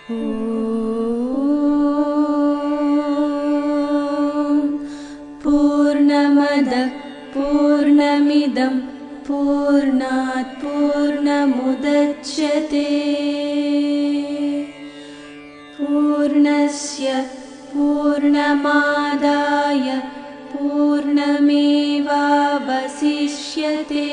पूर्णमदः पूर्णमिदं पूर्णात् पूर्णमुदच्यते पूर्णस्य पूर्णमादाय पूर्णमेवावशिष्यते।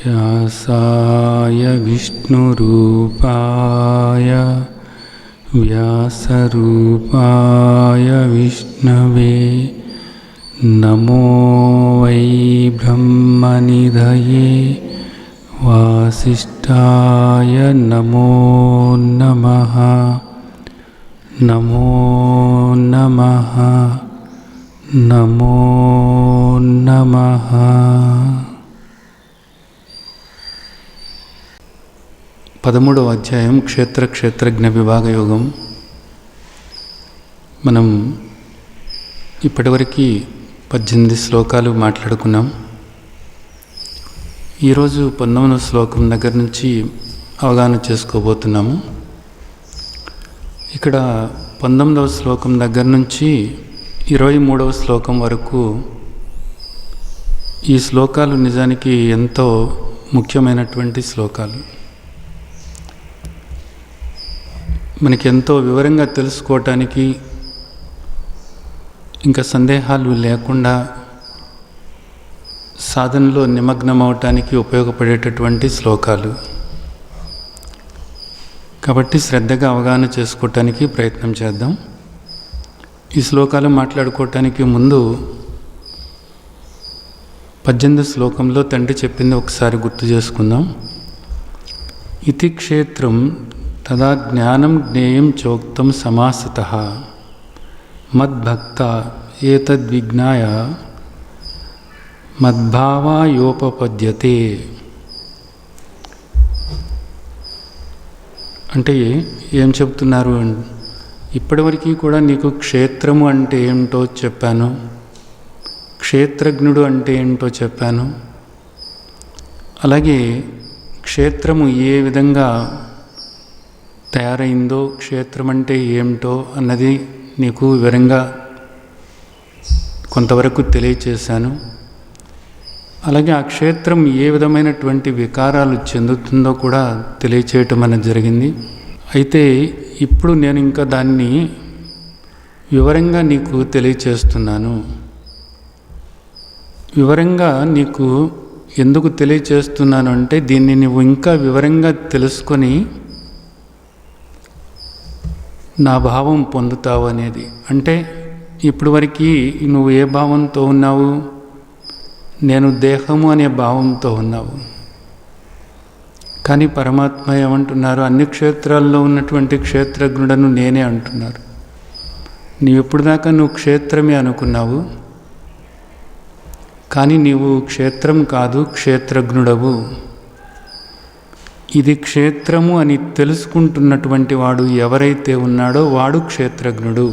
व्यासाय विष्णुरूपाय व्यासरूपाय विष्णवे नमो वै ब्रह्मनिधये वासिष्ठाय नमो नमः। नमो नमः नमो नमः। పదమూడవ అధ్యాయం క్షేత్రజ్ఞ విభాగ యోగం. మనం ఇప్పటివరకు 18 శ్లోకాలు మాట్లాడుకున్నాం. ఈరోజు 19వ శ్లోకం దగ్గర నుంచి అవగాహన చేసుకోబోతున్నాము. ఇక్కడ 19వ శ్లోకం దగ్గర నుంచి 23వ శ్లోకం వరకు ఈ శ్లోకాలు నిజానికి ఎంతో ముఖ్యమైనటువంటి శ్లోకాలు. మనకి ఎంతో వివరంగా తెలుసుకోవటానికి, ఇంకా సందేహాలు లేకుండా సాధనలో నిమగ్నం అవటానికి ఉపయోగపడేటటువంటి శ్లోకాలు. కాబట్టి శ్రద్ధగా అవగాహన చేసుకోవటానికి ప్రయత్నం చేద్దాం. ఈ శ్లోకాలు మాట్లాడుకోవటానికి ముందు 18వ శ్లోకంలో తండ్రి చెప్పింది ఒకసారి గుర్తు చేసుకుందాం. ఇతి క్షేత్రం తదా జ్ఞానం జ్ఞేయం చోక్తం సమాసతః మద్భక్త ఏతద్విజ్ఞాయ మద్భావాయోపపద్యతే. అంటే ఏం చెప్తున్నారు? ఇప్పటివరకు కూడా నీకు క్షేత్రము అంటే ఏమిటో చెప్పాను, క్షేత్రజ్ఞుడు అంటే ఏమిటో చెప్పాను. అలాగే క్షేత్రము ఏ విధంగా తయారైందో, క్షేత్రం అంటే ఏమిటో అన్నది నీకు వివరంగా కొంతవరకు తెలియచేశాను. అలాగే ఆ క్షేత్రం ఏ విధమైనటువంటి వికారాలు చెందుతుందో కూడా తెలియచేయటం అనేది జరిగింది. అయితే ఇప్పుడు నేను ఇంకా దాన్ని వివరంగా నీకు తెలియచేస్తున్నాను. వివరంగా నీకు ఎందుకు తెలియచేస్తున్నాను అంటే, దీన్ని నువ్వు ఇంకా వివరంగా తెలుసుకొని నా భావం పొందుతావు అనేది. అంటే ఇప్పుడు వరకు నువ్వు ఏ భావంతో ఉన్నావు? నేను దేహము అనే భావంతో ఉన్నావు. కానీ పరమాత్మ ఏమంటున్నారు? అన్ని క్షేత్రాల్లో ఉన్నటువంటి క్షేత్రజ్ఞుడను నేనే అంటున్నారు. నీవు ఇప్పుడు దాకా నువ్వు క్షేత్రమే అనుకున్నావు, కానీ నీవు క్షేత్రం కాదు, క్షేత్రజ్ఞుడవు. ఇది క్షేత్రము అని తెలుసుకుంటున్నటువంటి వాడు ఎవరైతే ఉన్నాడో వాడు క్షేత్రజ్ఞుడు.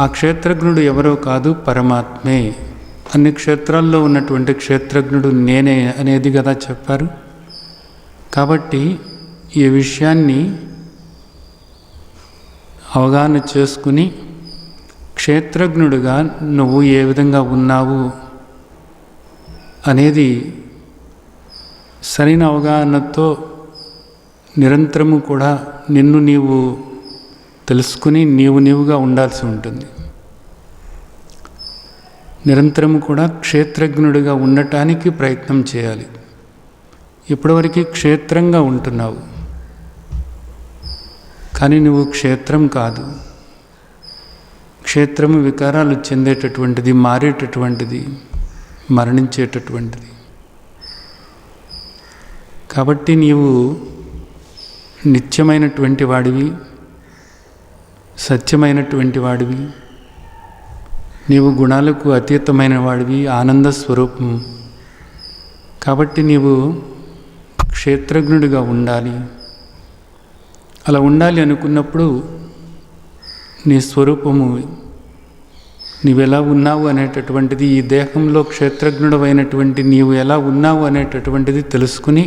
ఆ క్షేత్రజ్ఞుడు ఎవరో కాదు, పరమాత్మే. అన్ని క్షేత్రాల్లో ఉన్నటువంటి క్షేత్రజ్ఞుడు నేనే అనేది కదా చెప్పారు. కాబట్టి ఈ విషయాన్ని అవగాహన చేసుకుని క్షేత్రజ్ఞుడుగా నువ్వు ఏ విధంగా ఉన్నావు అనేది సరైన అవగాహనతో నిరంతరము కూడా నిన్ను నీవు తెలుసుకుని నీవుగా ఉండాల్సి ఉంటుంది. నిరంతరము కూడా క్షేత్రజ్ఞుడిగా ఉండటానికి ప్రయత్నం చేయాలి. ఇప్పటివరకు క్షేత్రంగా ఉంటున్నావు, కానీ నువ్వు క్షేత్రం కాదు. క్షేత్రము వికారాలు చెందేటటువంటిది, మారేటటువంటిది, మరణించేటటువంటిది. కాబట్టి నీవు నిత్యమైనటువంటి వాడివి, సత్యమైనటువంటి వాడివి, నీవు గుణాలకు అతీతమైన వాడివి, ఆనంద స్వరూపం. కాబట్టి నీవు క్షేత్రజ్ఞుడిగా ఉండాలి. అలా ఉండాలి అనుకున్నప్పుడు నీ స్వరూపము, నీవెలా ఉన్నావు అనేటటువంటిది, ఈ దేహంలో క్షేత్రజ్ఞుడమైనటువంటి నీవు ఎలా ఉన్నావు అనేటటువంటిది తెలుసుకుని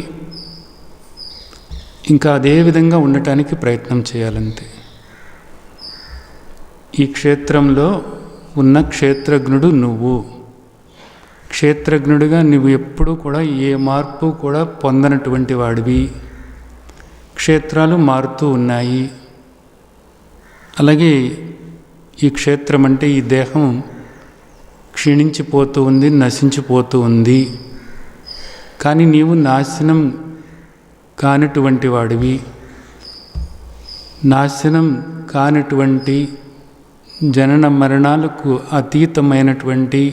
ఇంకా అదే విధంగా ఉండటానికి ప్రయత్నం చేయాలంతే. ఈ క్షేత్రంలో ఉన్న క్షేత్రజ్ఞుడు నువ్వు. క్షేత్రజ్ఞుడిగా నువ్వు ఎప్పుడూ కూడా ఏ మార్పు కూడా పొందనటువంటి వాడివి. క్షేత్రాలు మారుతూ ఉన్నాయి. అలాగే ఈ క్షేత్రం అంటే ఈ దేహం క్షీణించిపోతూ ఉంది, నశించిపోతూ ఉంది. కానీ నీవు నాశనం కానటువంటి వాడివి. నాశనం కానటువంటి, జనన మరణాలకు అతీతమైనటువంటి,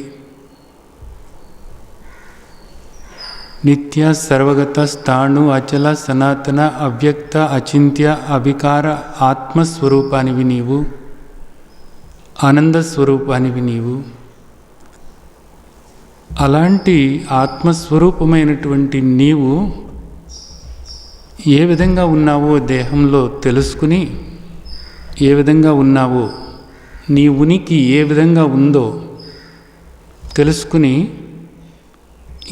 నిత్య సర్వగత స్థాణు అచల సనాతన అవ్యక్త అచింత్య అవికార ఆత్మస్వరూపానివి నీవు. ఆనంద స్వరూపానివి నీవు. అలాంటి ఆత్మస్వరూపమైనటువంటి నీవు ఏ విధంగా ఉన్నావో దేహంలో తెలుసుకుని, ఏ విధంగా ఉన్నావో, నీ ఉనికి ఏ విధంగా ఉందో తెలుసుకుని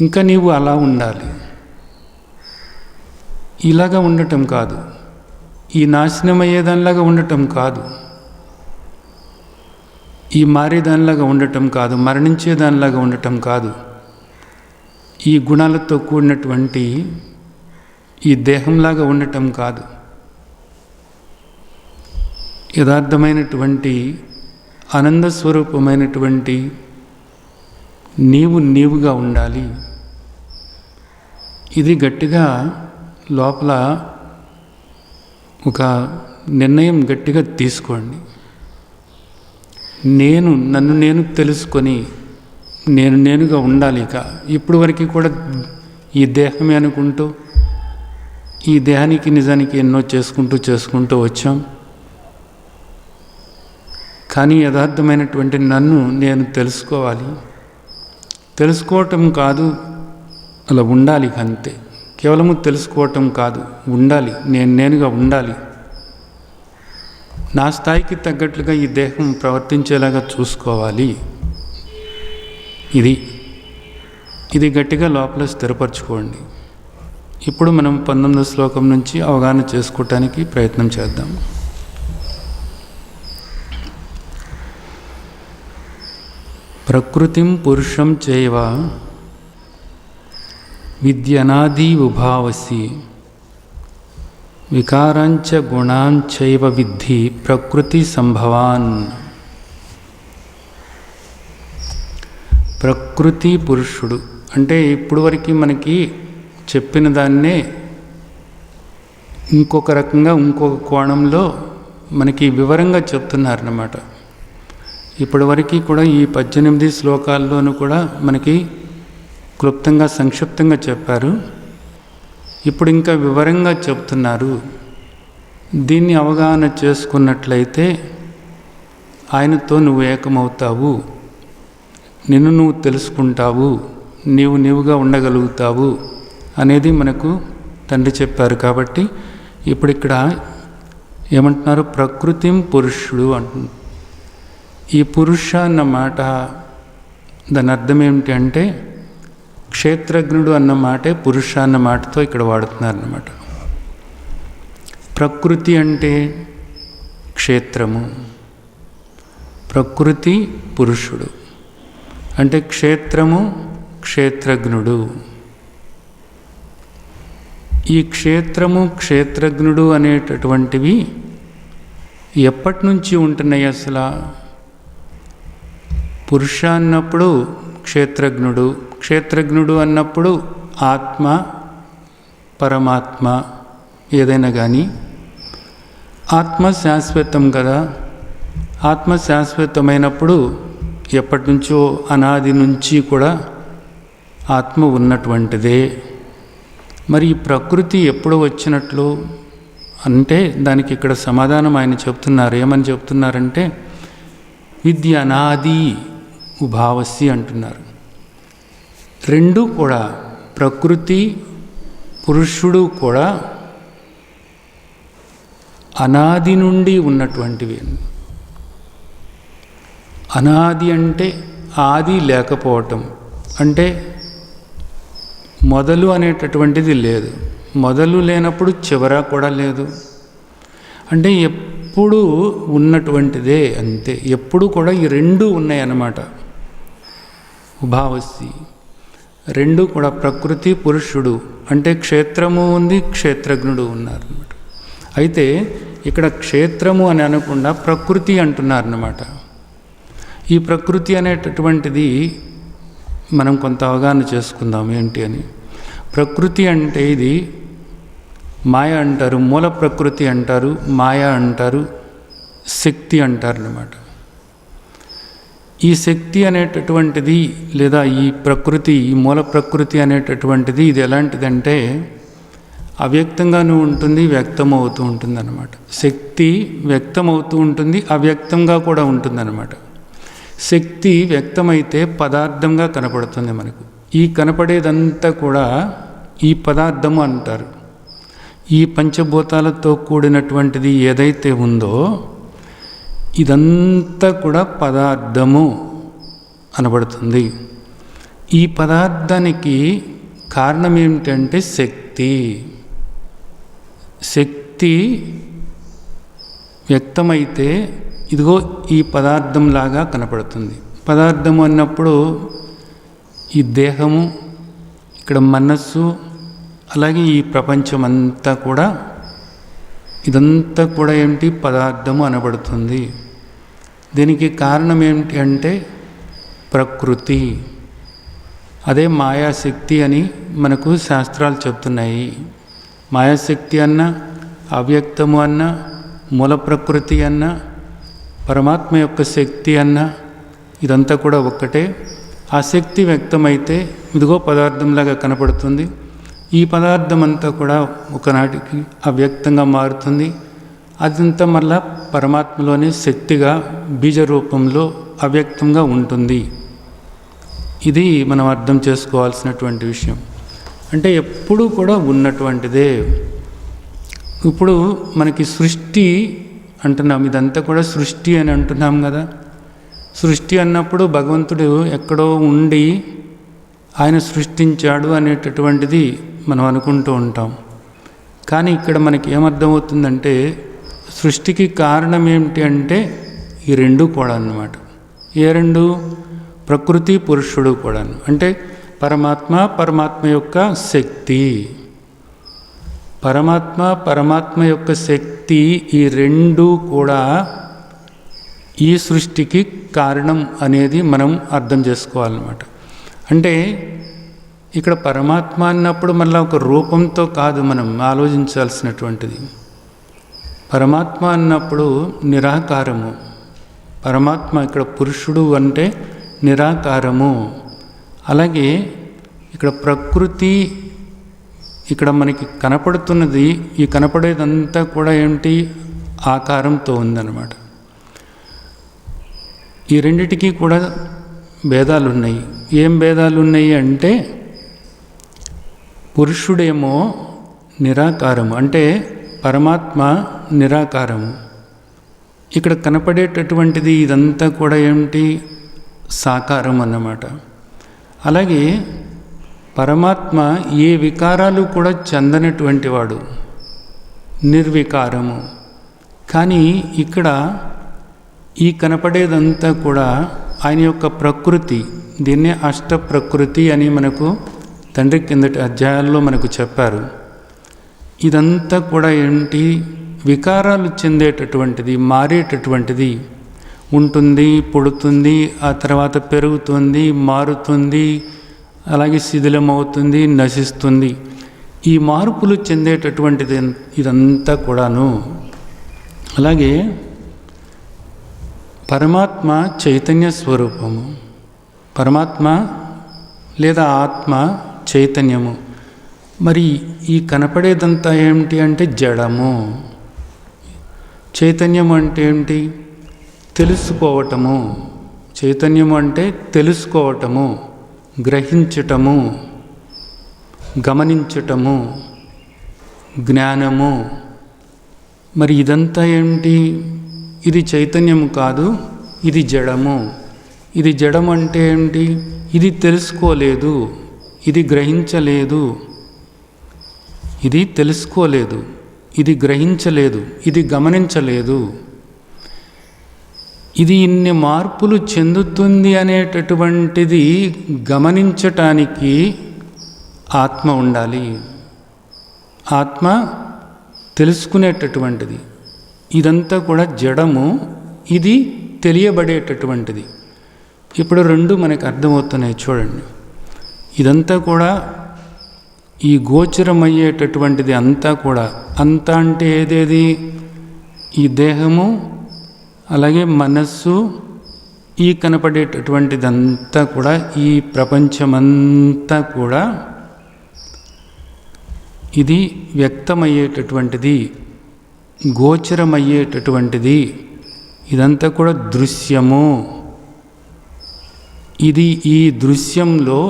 ఇంకా నీవు అలా ఉండాలి. ఇలాగా ఉండటం కాదు, ఈ నాశనమయ్యేదానిలాగా ఉండటం కాదు, ఈ మారేదానిలాగా ఉండటం కాదు, మరణించేదానిలాగా ఉండటం కాదు, ఈ గుణాలతో కూడినటువంటి ఈ దేహంలాగా ఉండటం కాదు. యథార్థమైనటువంటి ఆనంద స్వరూపమైనటువంటి నీవు నీవుగా ఉండాలి. ఇది గట్టిగా లోపల ఒక నిర్ణయం గట్టిగా తీసుకోండి. నన్ను నేను తెలుసుకొని నేనుగా ఉండాలి. ఇక ఇప్పుడు వరకు కూడా ఈ దేహమే అనుకుంటూ, ఈ దేహానికి నిజానికి ఎన్నో చేసుకుంటూ వచ్చాం. కానీ యథార్థమైనటువంటి నన్ను నేను తెలుసుకోవాలి. తెలుసుకోవటం కాదు, అలా ఉండాలి అంతే. కేవలము తెలుసుకోవటం కాదు, ఉండాలి. నేనుగా ఉండాలి. నా స్థాయికి తగ్గట్లుగా ఈ దేహం ప్రవర్తించేలాగా చూసుకోవాలి. ఇది గట్టిగా లోపల స్థిరపరచుకోండి. ఇప్పుడు మనం 19వ శ్లోకం నుంచి అవగాహన చేసుకోవటానికి ప్రయత్నం చేద్దాం. ప్రకృతిం పురుషం చైవ విద్యనాది ఉభావసి వికారాంచ గుణాంచైవ విద్ధి ప్రకృతి సంభవాన్. ప్రకృతి పురుషుడు అంటే ఇప్పుడు వరకు మనకి చెప్పిన దాన్నే ఇంకొక రకంగా, ఇంకొక కోణంలో మనకి వివరంగా చెప్తున్నారన్నమాట. ఇప్పటి వరకు కూడా ఈ 18 శ్లోకాల్లోనూ కూడా మనకి క్లుప్తంగా, సంక్షిప్తంగా చెప్పారు. ఇప్పుడు ఇంకా వివరంగా చెప్తున్నారు. దీన్ని అవగాహన చేసుకున్నట్లయితే ఆయనతో నువ్వు ఏకమవుతావు, నిన్ను నువ్వు తెలుసుకుంటావు, నీవుగా ఉండగలుగుతావు అనేది మనకు తండ్రి చెప్పారు. కాబట్టి ఇప్పుడు ఇక్కడ ఏమంటున్నారు? ప్రకృతిం పురుషుడు అంటున్నారు. ఈ పురుష అన్న మాట దాని అర్థం ఏమిటి అంటే, క్షేత్రజ్ఞుడు అన్న మాటే పురుష అన్న మాటతో ఇక్కడ వాడుతున్నారన్నమాట. ప్రకృతి అంటే క్షేత్రము, ప్రకృతి పురుషుడు అంటే క్షేత్రము, క్షేత్రజ్ఞుడు. ఈ క్షేత్రము, క్షేత్రజ్ఞుడు అనేటటువంటివి ఎప్పటి నుంచి ఉంటున్నాయి? అసలు పురుష అన్నప్పుడు క్షేత్రజ్ఞుడు, క్షేత్రజ్ఞుడు అన్నప్పుడు ఆత్మ, పరమాత్మ ఏదైనా కానీ. ఆత్మ శాశ్వతం కదా. ఆత్మ శాశ్వతమైనప్పుడు ఎప్పటి నుంచో అనాది నుంచి కూడా ఆత్మ ఉన్నటువంటిదే. మరి ఈ ప్రకృతి ఎప్పుడు వచ్చినట్లు అంటే దానికి ఇక్కడ సమాధానం ఆయన చెప్తున్నారు. ఏమని చెప్తున్నారంటే, విద్య అనాది ఉభావసి అంటున్నారు. రెండూ కూడా ప్రకృతి పురుషుడు కూడా అనాది నుండి ఉన్నటువంటివి. అనాది అంటే ఆది లేకపోవటం, అంటే మొదలు అనేటటువంటిది లేదు. మొదలు లేనప్పుడు చివర కూడా లేదు. అంటే ఎప్పుడు ఉన్నటువంటిదే అంతే. ఎప్పుడు కూడా ఈ రెండు ఉన్నాయి అన్నమాట. ఉభావస్సి రెండు కూడా ప్రకృతి పురుషుడు అంటే క్షేత్రము ఉంది, క్షేత్రజ్ఞుడు ఉన్నారన్నమాట. అయితే ఇక్కడ క్షేత్రము అని అనకుండా ప్రకృతి అంటున్నారన్నమాట. ఈ ప్రకృతి అనేటటువంటిది మనం కొంత అవగాహన చేసుకుందాం ఏంటి అని. ప్రకృతి అంటే ఇది మాయ అంటారు, మూల ప్రకృతి అంటారు, మాయ అంటారు, శక్తి అంటారు అన్నమాట. ఈ శక్తి అనేటటువంటిది లేదా ఈ ప్రకృతి, ఈ మూల ప్రకృతి అనేటటువంటిది ఇది ఎలాంటిదంటే అవ్యక్తంగానూ ఉంటుంది, వ్యక్తమవుతూ ఉంటుంది అన్నమాట. శక్తి వ్యక్తమవుతూ ఉంటుంది, అవ్యక్తంగా కూడా ఉంటుందన్నమాట. శక్తి వ్యక్తమైతే పదార్థంగా కనపడుతుంది మనకు. ఈ కనపడేదంతా కూడా ఈ పదార్థము అంటారు. ఈ పంచభూతాలతో కూడినటువంటిది ఏదైతే ఉందో ఇదంతా కూడా పదార్థము అనబడుతుంది. ఈ పదార్థానికి కారణం ఏమిటంటే శక్తి. శక్తి వ్యక్తమైతే ఇదిగో ఈ పదార్థంలాగా కనపడుతుంది. పదార్థము అన్నప్పుడు ఈ దేహము, ఇక్కడ మనస్సు, అలాగే ఈ ప్రపంచం అంతా కూడా ఇదంతా కూడా ఏమిటి పదార్థము అనబడుతుంది. దీనికి కారణం ఏమిటి అంటే ప్రకృతి. అదే మాయాశక్తి అని మనకు శాస్త్రాలు చెప్తున్నాయి. మాయాశక్తి అన్న, అవ్యక్తము అన్న, మూల ప్రకృతి అన్న, పరమాత్మ యొక్క శక్తి అన్న ఇదంతా కూడా ఒక్కటే. ఆ శక్తి వ్యక్తమైతే ఇదిగో పదార్థంలాగా కనపడుతుంది. ఈ పదార్థం అంతా కూడా ఒకనాటికి అవ్యక్తంగా మారుతుంది. అదంతా మళ్ళా పరమాత్మలోనే శక్తిగా బీజ రూపంలో అవ్యక్తంగా ఉంటుంది. ఇది మనం అర్థం చేసుకోవాల్సినటువంటి విషయం. అంటే ఎప్పుడూ కూడా ఉన్నటువంటిదే. ఇప్పుడు మనకి సృష్టి అంటున్నాం, ఇదంతా కూడా సృష్టి అని అంటున్నాం కదా. సృష్టి అన్నప్పుడు భగవంతుడు ఎక్కడో ఉండి ఆయన సృష్టించాడు అనేటటువంటిది మనం అనుకుంటూ ఉంటాం. కానీ ఇక్కడ మనకి ఏమర్థమవుతుందంటే సృష్టికి కారణం ఏమిటి అంటే ఈ రెండు కూడా అన్నమాట. ఏ రెండు? ప్రకృతి పురుషుడు కూడా. అంటే పరమాత్మ, పరమాత్మ యొక్క శక్తి. పరమాత్మ యొక్క శక్తి ఈ రెండు కూడా ఈ సృష్టికి కారణం అనేది మనం అర్థం చేసుకోవాలన్నమాట. అంటే ఇక్కడ పరమాత్మ అన్నప్పుడు మళ్ళీ ఒక రూపంతో కాదు మనం ఆలోచించాల్సినటువంటిది. పరమాత్మ అన్నప్పుడు నిరాకారము. పరమాత్మ ఇక్కడ పురుషుడు అంటే నిరాకారము. అలాగే ఇక్కడ ప్రకృతి, ఇక్కడ మనకి కనపడుతున్నది, ఈ కనపడేదంతా కూడా ఏంటి ఆకారంతో ఉందన్నమాట. ఈ రెండిటికి కూడా భేదాలు ఉన్నాయి. ఏం భేదాలు ఉన్నాయి అంటే పురుషుడేమో నిరాకారము, అంటే పరమాత్మ నిరాకారము. ఇక్కడ కనపడేటటువంటిది ఇదంతా కూడా ఏమిటి సాకారం అన్నమాట. అలాగే పరమాత్మ ఏ వికారాలు కూడా చెందనటువంటి వాడు, నిర్వికారము. కానీ ఇక్కడ ఈ కనపడేదంతా కూడా ఆయన యొక్క ప్రకృతి. దీన్నే అష్ట ప్రకృతి అని మనకు తండ్రి కిందటి అధ్యాయాల్లో మనకు చెప్పారు. ఇదంతా కూడా ఏంటి వికారాలు చెందేటటువంటిది, మారేటటువంటిది ఉంటుంది, పుడుతుంది, ఆ తర్వాత పెరుగుతుంది, మారుతుంది, అలాగే శిథిలమవుతుంది, నశిస్తుంది. ఈ మార్పులు చెందేటటువంటిది ఇదంతా కూడాను. అలాగే పరమాత్మ చైతన్య స్వరూపము. పరమాత్మ లేదా ఆత్మ చైతన్యము. మరి ఈ కనపడేదంతా ఏమిటి అంటే జడము. చైతన్యము అంటే ఏమిటి? తెలుసుకోవటము. చైతన్యము అంటే తెలుసుకోవటము, గ్రహించటము, గమనించటము. జ్ఞానము. మరి ఇదంతా ఏంటి? ఇది చైతన్యము కాదు, ఇది జడము. ఇది జడం అంటే ఏంటి? ఇది తెలుసుకోలేదు, ఇది గ్రహించలేదు. ఇది తెలుసుకోలేదు, ఇది గ్రహించలేదు, ఇది గమనించలేదు. ఇది ఇన్ని మార్పులు చెందుతుంది అనేటటువంటిది గమనించటానికి ఆత్మ ఉండాలి. ఆత్మ తెలుసుకునేటటువంటిది. ఇదంతా కూడా జడము, ఇది తెలియబడేటటువంటిది. ఇప్పుడు రెండు మనకు అర్థమవుతున్నాయి చూడండి. ఇదంతా కూడా ఈ గోచరమయ్యేటటువంటిది అంతా కూడా, అంతా అంటే ఏదేది? ఈ దేహము, అలాగే మనస్సు, ఈ కనపడేటటువంటిదంతా కూడా, ఈ ప్రపంచమంతా కూడా ఇది వ్యక్తమయ్యేటటువంటిది, గోచరమయ్యేటటువంటిది. ఇదంతా కూడా దృశ్యము. ఇది ఈ దృశ్యంలో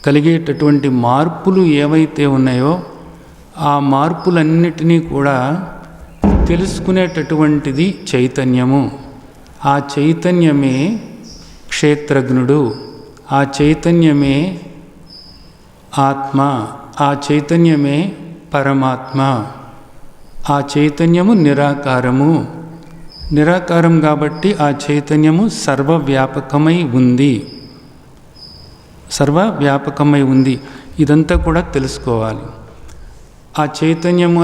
కలిగేటటువంటి మార్పులు ఏవైతే ఉన్నాయో ఆ మార్పులన్నిటినీ కూడా తెలుసుకునేటటువంటిది చైతన్యము. ఆ చైతన్యమే క్షేత్రజ్ఞుడు, ఆ చైతన్యమే ఆత్మ, ఆ చైతన్యమే పరమాత్మ. ఆ చైతన్యము నిరాకారము. నిరాకారం కాబట్టి ఆ చైతన్యము సర్వవ్యాపకమై ఉంది, సర్వవ్యాపకమై ఉంది. ఇదంతా కూడా తెలుసుకోవాలి. ఆ చైతన్యము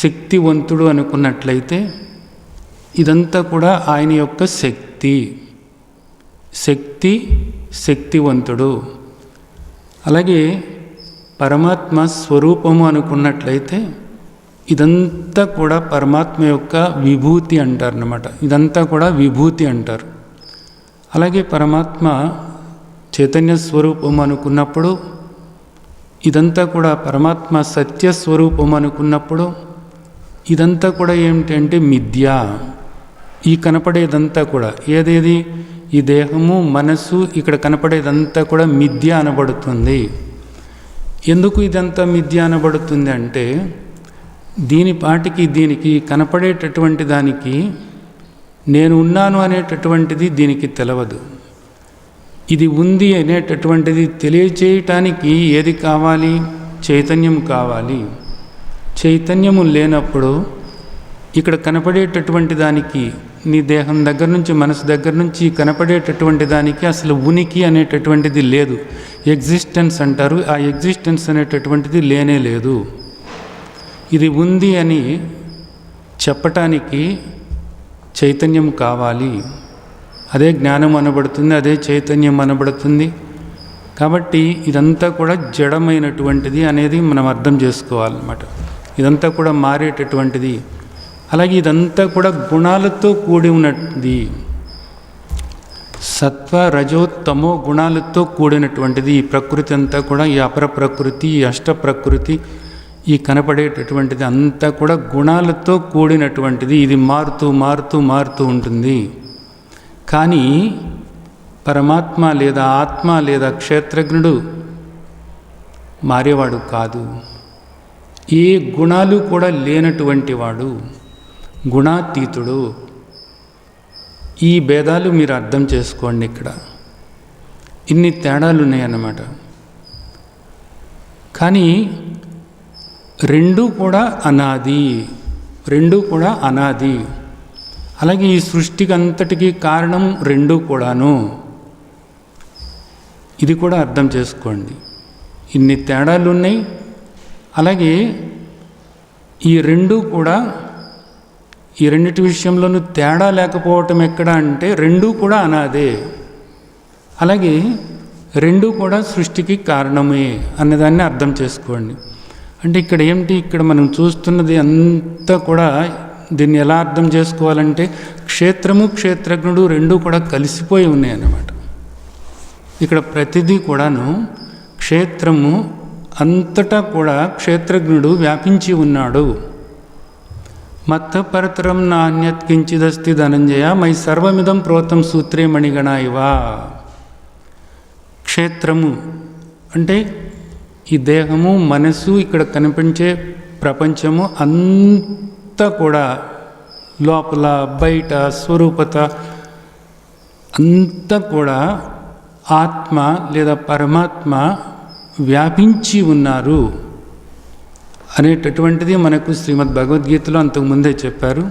శక్తివంతుడు అనుకున్నట్లయితే ఇదంతా కూడా ఆయన యొక్క శక్తి. శక్తివంతుడు. అలాగే పరమాత్మ స్వరూపము అనుకున్నట్లయితే ఇదంతా కూడా పరమాత్మ యొక్క విభూతి అంటారన్నమాట. ఇదంతా కూడా విభూతి అంటారు. అలాగే పరమాత్మ చైతన్య స్వరూపం అనుకున్నప్పుడు ఇదంతా కూడా పరమాత్మ సత్యస్వరూపం అనుకున్నప్పుడు ఇదంతా కూడా ఏమిటంటే మిథ్య. ఈ కనపడేదంతా కూడా ఏదేది? ఈ దేహము, మనస్సు, ఇక్కడ కనపడేదంతా కూడా మిథ్య అనబడుతుంది. ఎందుకు ఇదంతా మిథ్య అనబడుతుంది అంటే దీని పాటికి దీనికి కనపడేటటువంటి దానికి నేను ఉన్నాను అనేటటువంటిది దీనికి తెలవదు. ఇది ఉంది అనేటటువంటిది తెలియచేయటానికి ఏది కావాలి? చైతన్యం కావాలి. చైతన్యము లేనప్పుడు ఇక్కడ కనపడేటటువంటి దానికి, నీ దేహం దగ్గర నుంచి, మనసు దగ్గర నుంచి కనపడేటటువంటి దానికి అసలు ఉనికి అనేటటువంటిది లేదు. ఎగ్జిస్టెన్స్ అంటారు. ఆ ఎగ్జిస్టెన్స్ అనేటటువంటిది లేనే లేదు. ఇది ఉంది అని చెప్పటానికి చైతన్యం కావాలి. అదే జ్ఞానం అనబడుతుంది, అదే చైతన్యం అనబడుతుంది. కాబట్టి ఇదంతా కూడా జడమైనటువంటిది అనేది మనం అర్థం చేసుకోవాలన్నమాట. ఇదంతా కూడా మారేటటువంటిది. అలాగే ఇదంతా కూడా గుణాలతో కూడి ఉన్నది. సత్వ, రజో, తమో గుణాలతో కూడినటువంటిది ఈ ప్రకృతి అంతా కూడా. ఈ అపర ప్రకృతి, ఈ అష్ట ప్రకృతి, ఈ కనపడేటటువంటిది అంతా కూడా గుణాలతో కూడినటువంటిది. ఇది మారుతూ మారుతూ మారుతూ ఉంటుంది. కానీ పరమాత్మ లేదా ఆత్మ లేదా క్షేత్రజ్ఞుడు మారేవాడు కాదు. ఏ గుణాలు కూడా లేనటువంటి వాడు, గుణాతీతుడు. ఈ భేదాలు మీరు అర్థం చేసుకోండి. ఇక్కడ ఇన్ని తేడాలు ఉన్నాయన్నమాట. కానీ రెండూ కూడా అనాది, రెండూ కూడా అనాది. అలాగే ఈ సృష్టికి అంతటికీ కారణం రెండూ కూడాను. ఇది కూడా అర్థం చేసుకోండి. ఇన్ని తేడాలు ఉన్నాయి. అలాగే ఈ రెండూ కూడా, ఈ రెండిటి విషయంలోనూ తేడా లేకపోవటం ఎక్కడ అంటే రెండూ కూడా అనాదే. అలాగే రెండూ కూడా సృష్టికి కారణమే అన్నదాన్ని అర్థం చేసుకోండి. అంటే ఇక్కడ ఏమిటి? ఇక్కడ మనం చూస్తున్నది అంతా కూడా దీన్ని ఎలా అర్థం చేసుకోవాలంటే క్షేత్రము, క్షేత్రజ్ఞుడు రెండూ కూడా కలిసిపోయి ఉన్నాయి అన్నమాట. ఇక్కడ ప్రతిదీ కూడాను క్షేత్రము అంతటా కూడా క్షేత్రజ్ఞుడు వ్యాపించి ఉన్నాడు. మత్త పరతరం నాణ్యత్ కించిదస్తి ధనంజయ మై సర్వమిదం ప్రోతం సూత్రే మణిగణ ఇవా. క్షేత్రము అంటే ఈ దేహము, మనసు, ఇక్కడ కనిపించే ప్రపంచము అంతా కూడా లోపల బయట స్వరూపత అంతా కూడా ఆత్మ లేదా పరమాత్మ వ్యాపించి ఉన్నారు అనేటటువంటిది మనకు శ్రీమద్ భగవద్గీతలో అంతకుముందే చెప్పారు.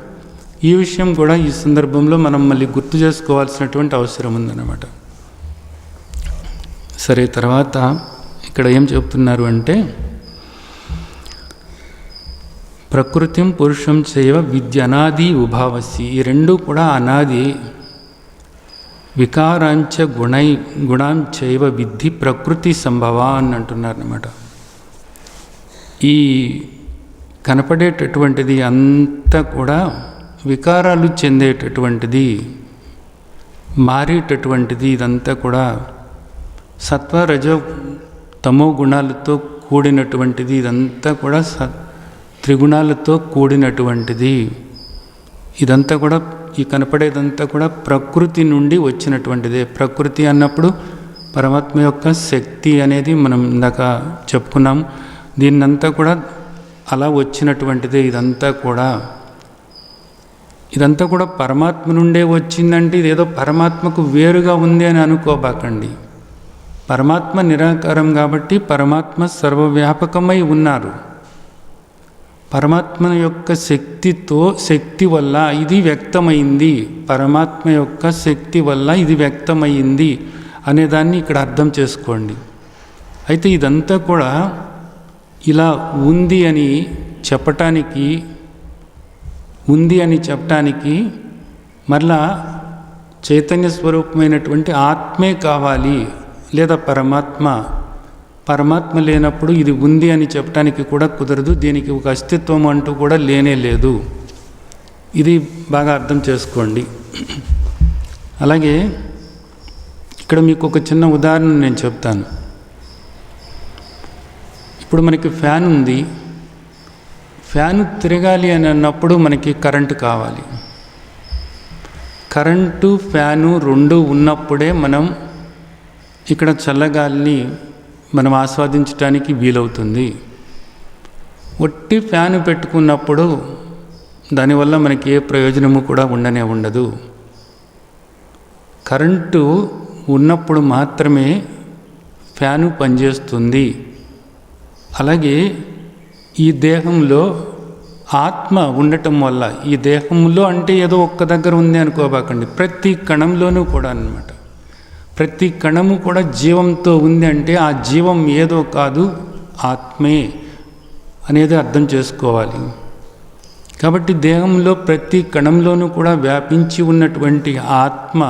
ఈ విషయం కూడా ఈ సందర్భంలో మనం మళ్ళీ గుర్తు చేసుకోవాల్సినటువంటి అవసరం ఉందన్నమాట. సరే, తర్వాత ఇక్కడ ఏం చెప్తున్నారు అంటే, ప్రకృతిం పురుషం చైవ విద్యనాది ఉభావసి. ఈ రెండు కూడా అనాది. వికారాంచ గుణాంచైవ విద్ధి ప్రకృతి సంభవ అని అంటున్నారు అన్నమాట. ఈ కనపడేటటువంటిది అంతా కూడా వికారాలు చెందేటటువంటిది, మారేటటువంటిది. ఇదంతా కూడా సత్వ రజ తమో గుణాలతో కూడినటువంటిది. ఇదంతా కూడా త్రిగుణాలతో కూడినటువంటిది. ఇదంతా కూడా, ఈ కనపడేదంతా కూడా ప్రకృతి నుండి వచ్చినటువంటిదే. ప్రకృతి అన్నప్పుడు పరమాత్మ యొక్క శక్తి అనేది మనం ఇందాక చెప్పుకున్నాం. దీన్నంతా కూడా అలా వచ్చినటువంటిదే. ఇదంతా కూడా పరమాత్మ నుండే వచ్చిందంటే ఇదేదో పరమాత్మకు వేరుగా ఉంది అని అనుకోబాకండి. పరమాత్మ నిరాకారం కాబట్టి పరమాత్మ సర్వవ్యాపకమై ఉన్నారు. పరమాత్మ యొక్క శక్తి వల్ల ఇది వ్యక్తమైంది. పరమాత్మ యొక్క శక్తి వల్ల ఇది వ్యక్తమైంది అనేదాన్ని ఇక్కడ అర్థం చేసుకోండి. అయితే ఇదంతా కూడా ఇలా ఉంది అని చెప్పటానికి మరలా చైతన్య స్వరూపమైనటువంటి ఆత్మే కావాలి, లేదా పరమాత్మ లేనప్పుడు ఇది ఉంది అని చెప్పడానికి కూడా కుదరదు. దీనికి ఒక అస్తిత్వం అంటూ కూడా లేనే లేదు. ఇది బాగా అర్థం చేసుకోండి. అలాగే ఇక్కడ మీకు ఒక చిన్న ఉదాహరణ నేను చెప్తాను. ఇప్పుడు మనకి ఫ్యాన్ ఉంది. ఫ్యాను తిరగాలి అని అన్నప్పుడు మనకి కరెంటు కావాలి. కరెంటు, ఫ్యాను రెండు ఉన్నప్పుడే మనం ఇక్కడ చల్లగాలిని మనం ఆస్వాదించడానికి వీలవుతుంది. ఒట్టి ఫ్యాను పెట్టుకున్నప్పుడు దానివల్ల మనకి ఏ ప్రయోజనము కూడా ఉండదు. కరెంటు ఉన్నప్పుడు మాత్రమే ఫ్యాను పనిచేస్తుంది. అలాగే ఈ దేహంలో ఆత్మ ఉండటం వల్ల, ఈ దేహంలో అంటే ఏదో ఒక్క దగ్గర ఉంది అనుకోబాకండి, ప్రతి కణంలోనూ కూడా అన్నమాట. ప్రతి కణము కూడా జీవంతో ఉంది అంటే ఆ జీవం ఏదో కాదు, ఆత్మే అనేది అర్థం చేసుకోవాలి. కాబట్టి దేహంలో ప్రతి కణంలోనూ కూడా వ్యాపించి ఉన్నటువంటి ఆత్మ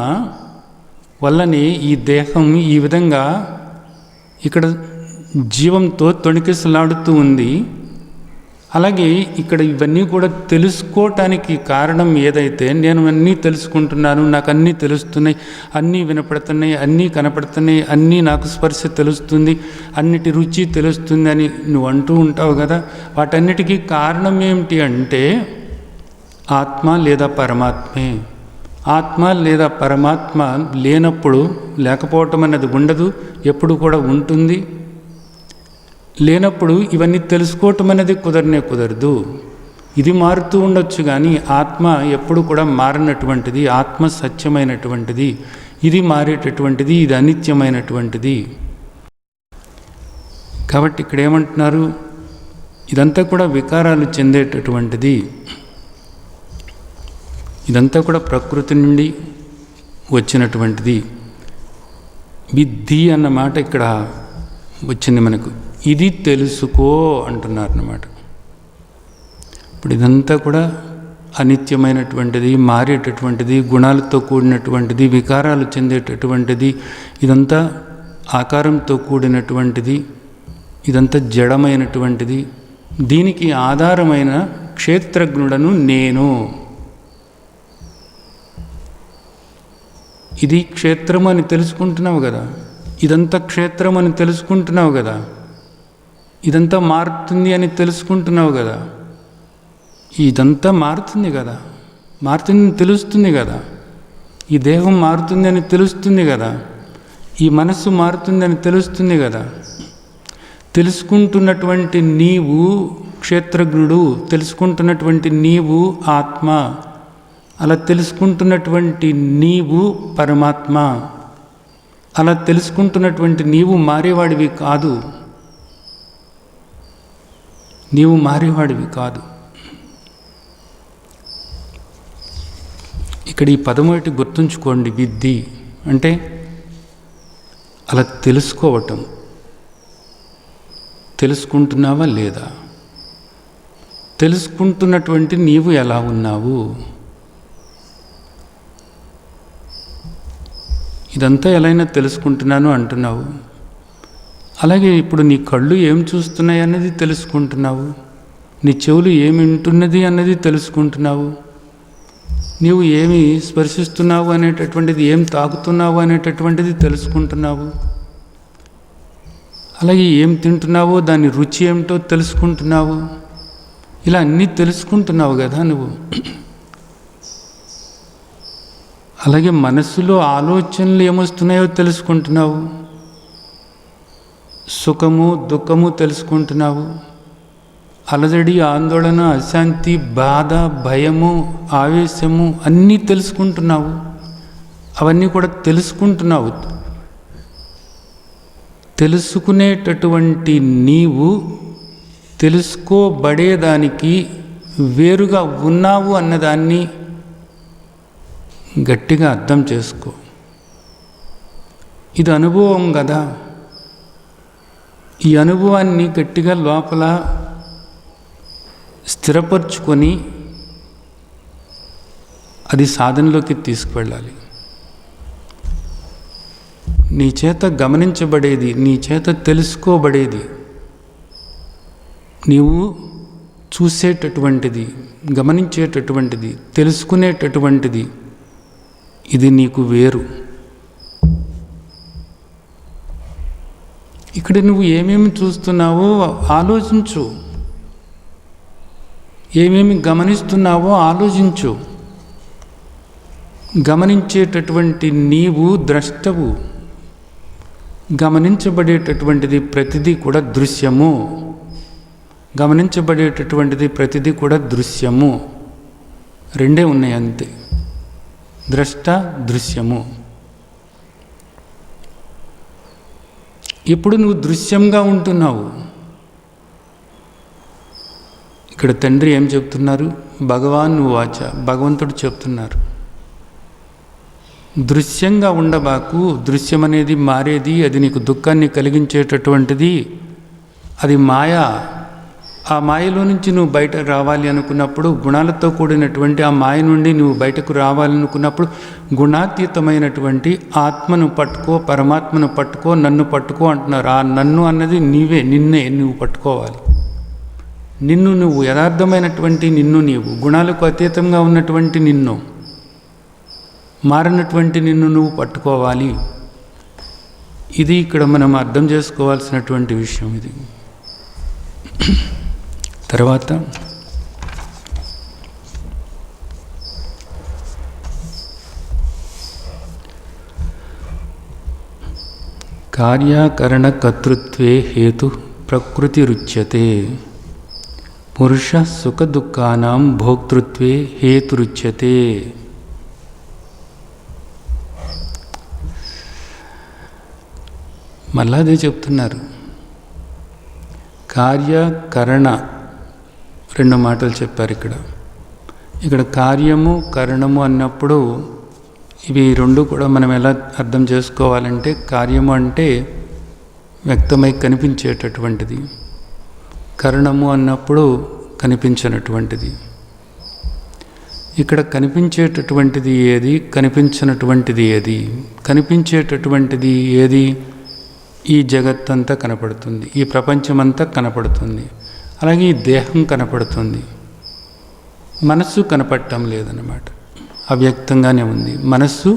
వల్లనే ఈ దేహం ఈ విధంగా ఇక్కడ జీవంతో తొణికిసలాడుతూ ఉంది. అలాగే ఇక్కడ ఇవన్నీ కూడా తెలుసుకోవటానికి కారణం ఏదైతే, నేను అన్నీ తెలుసుకుంటున్నాను, నాకు అన్నీ తెలుస్తున్నాయి, అన్నీ వినపడుతున్నాయి, అన్నీ కనపడుతున్నాయి, అన్నీ నాకు స్పర్శ తెలుస్తుంది, అన్నిటి రుచి తెలుస్తుంది అని నువ్వు అంటూ ఉంటావు కదా. వాటన్నిటికీ కారణం ఏమిటి అంటే ఆత్మ లేదా పరమాత్మే. ఆత్మ లేదా పరమాత్మ లేనప్పుడు లేకపోవటం అనేది ఉండదు, ఎప్పుడు కూడా ఉంటుంది. లేనప్పుడు ఇవన్నీ తెలుసుకోవటం అనేది కుదరదు. ఇది మారుతూ ఉండొచ్చు కానీ ఆత్మ ఎప్పుడు కూడా మారినటువంటిది, ఆత్మ సత్యమైనటువంటిది, ఇది మారేటటువంటిది, ఇది అనిత్యమైనటువంటిది. కాబట్టి ఇక్కడ ఏమంటున్నారు, ఇదంతా కూడా వికారాలు చెందేటటువంటిది, ఇదంతా కూడా ప్రకృతి నుండి వచ్చినటువంటిది. విద్ధి అన్న మాట ఇక్కడ వచ్చింది మనకు. ఇది తెలుసుకో అంటున్నారు అన్నమాట. ఇప్పుడు ఇదంతా కూడా అనిత్యమైనటువంటిది, మారేటటువంటిది, గుణాలతో కూడినటువంటిది, వికారాలు చెందేటటువంటిది, ఇదంతా ఆకారంతో కూడినటువంటిది, ఇదంతా జడమైనటువంటిది. దీనికి ఆధారమైన క్షేత్రజ్ఞుడను నేను. ఇది క్షేత్రం అని తెలుసుకుంటున్నావు కదా, ఇదంతా క్షేత్రం అని తెలుసుకుంటున్నావు కదా, ఇదంతా మారుతుంది అని తెలుసుకుంటున్నావు కదా, ఇదంతా మారుతుంది కదా, మారుతుందని తెలుస్తుంది కదా, ఈ దేహం మారుతుంది అని తెలుస్తుంది కదా, ఈ మనస్సు మారుతుంది అని తెలుస్తుంది కదా. తెలుసుకుంటున్నటువంటి నీవు క్షేత్రజ్ఞుడు, తెలుసుకుంటున్నటువంటి నీవు ఆత్మ, అలా తెలుసుకుంటున్నటువంటి నీవు పరమాత్మ, అలా తెలుసుకుంటున్నటువంటి నీవు మారేవాడివి కాదు, నీవు మారేవాడివి కాదు. ఇక్కడ ఈ పదం ఒకటి గుర్తుంచుకోండి. విద్ధి అంటే అలా తెలుసుకోవటం. తెలుసుకుంటున్నావా లేదా? తెలుసుకుంటున్నటువంటి నీవు ఎలా ఉన్నావు? ఇదంతా ఎలాగైనా తెలుసుకుంటున్నాను అంటున్నావు. అలాగే ఇప్పుడు నీ కళ్ళు ఏం చూస్తున్నాయి అన్నది తెలుసుకుంటున్నావు, నీ చెవులు ఏమి వింటున్నది అన్నది తెలుసుకుంటున్నావు, నీవు ఏమి స్పర్శిస్తున్నావు అనేటటువంటిది, ఏం తాకుతున్నావు అనేటటువంటిది తెలుసుకుంటున్నావు. అలాగే ఏం తింటున్నావో దాని రుచి ఏమిటో తెలుసుకుంటున్నావు. ఇలా అన్నీ తెలుసుకుంటున్నావు కదా నువ్వు. అలాగే మనస్సులో ఆలోచనలు ఏమొస్తున్నాయో తెలుసుకుంటున్నావు, సుఖము దుఃఖము తెలుసుకుంటున్నావు, అలజడి ఆందోళన అశాంతి బాధ భయము ఆవేశము అన్నీ తెలుసుకుంటున్నావు. అవన్నీ కూడా తెలుసుకుంటున్నావు. తెలుసుకునేటటువంటి నీవు తెలుసుకోబడేదానికి వేరుగా ఉన్నావు అన్నదాన్ని గట్టిగా అర్థం చేసుకో. ఇది అనుభవం కదా. ఈ అనుభవాన్ని గట్టిగా లోపల స్థిరపరుచుకొని అది సాధనలోకి తీసుకువెళ్ళాలి. నీ చేత గమనించబడేది, నీ చేత తెలుసుకోబడేది, నీవు చూసేటటువంటిది, గమనించేటటువంటిది, తెలుసుకునేటటువంటిది, ఇది నీకు వేరు. ఇక్కడ నువ్వు ఏమేమి చూస్తున్నావో ఆలోచించు, ఏమేమి గమనిస్తున్నావో ఆలోచించు. గమనించేటటువంటి నీవు ద్రష్టవు. గమనించబడేటటువంటిది ప్రతిదీ కూడా దృశ్యము. గమనించబడేటటువంటిది ప్రతిదీ కూడా దృశ్యము. రెండే ఉన్నాయి అంతే, ద్రష్ట దృశ్యము. ఇప్పుడు నువ్వు దృశ్యంగా ఉంటున్నావు. ఇక్కడ తండ్రి ఏం చెప్తున్నారు? భగవాన్ వాచ, భగవంతుడు చెప్తున్నారు, దృశ్యంగా ఉండబాకు. దృశ్యం అనేది మారేది, అది నీకు దుఃఖాన్ని కలిగించేటటువంటిది, అది మాయా. ఆ మాయలో నుంచి నువ్వు బయట రావాలి అనుకున్నప్పుడు, గుణాలతో కూడినటువంటి ఆ మాయ నుండి నువ్వు బయటకు రావాలనుకున్నప్పుడు గుణాతీతమైనటువంటి ఆత్మను పట్టుకో, పరమాత్మను పట్టుకో, నన్ను పట్టుకో అంటున్నారు. ఆ నన్ను అన్నది నీవే, నిన్నే నువ్వు పట్టుకోవాలి. నిన్ను నువ్వు, యథార్థమైనటువంటి నిన్ను నీవు, గుణాలకు అతీతంగా ఉన్నటువంటి నిన్ను, మారినటువంటి నిన్ను నువ్వు పట్టుకోవాలి. ఇది ఇక్కడ మనం అర్థం చేసుకోవాల్సినటువంటి విషయం ఇది. తర్వాత కార్యకరణ కర్తృత్వే హేతు ప్రకృతిరుచ్యతే, పురుష సుఖ దుఃఖానాం భోక్తృత్వే హేతురుచ్యతే. మళ్ళా అదే చెప్తున్నారు. కార్యకరణ రెండు మాటలు చెప్పారు ఇక్కడ. ఇక్కడ కార్యము కరణము అన్నప్పుడు ఇవి రెండు కూడా మనం ఎలా అర్థం చేసుకోవాలంటే, కార్యము అంటే వ్యక్తమై కనిపించేటటువంటిది, కరణము అన్నప్పుడు కనిపించినటువంటిది. ఇక్కడ కనిపించేటటువంటిది ఏది, కనిపించినటువంటిది ఏది? కనిపించేటటువంటిది ఏది? ఈ జగత్తంతా కనపడుతుంది, ఈ ప్రపంచమంతా కనపడుతుంది, అలాగే ఈ దేహం కనపడుతుంది. మనస్సు కనపడటం లేదన్నమాట, అవ్యక్తంగానే ఉంది. మనస్సు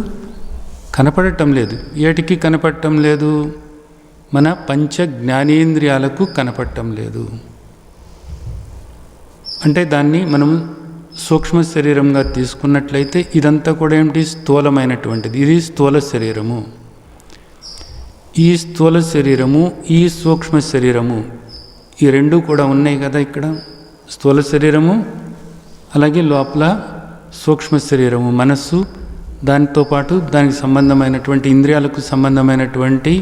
కనపడటం లేదు. ఏటికి కనపడటం లేదు? మన పంచ జ్ఞానేంద్రియాలకు కనపడటం లేదు. అంటే దాన్ని మనం సూక్ష్మ శరీరంగా తీసుకున్నట్లయితే ఇదంతా కూడా ఏమిటి? స్థూలమైనటువంటిది. ఇది స్థూల శరీరము. ఈ స్థూల శరీరము, ఈ సూక్ష్మ శరీరము, ఈ రెండు కూడా ఉన్నాయి కదా ఇక్కడ. స్థూల శరీరము, అలాగే లోపల సూక్ష్మ శరీరము, మనస్సు, దానితో పాటు దానికి సంబంధమైనటువంటి ఇంద్రియాలకు సంబంధమైనటువంటి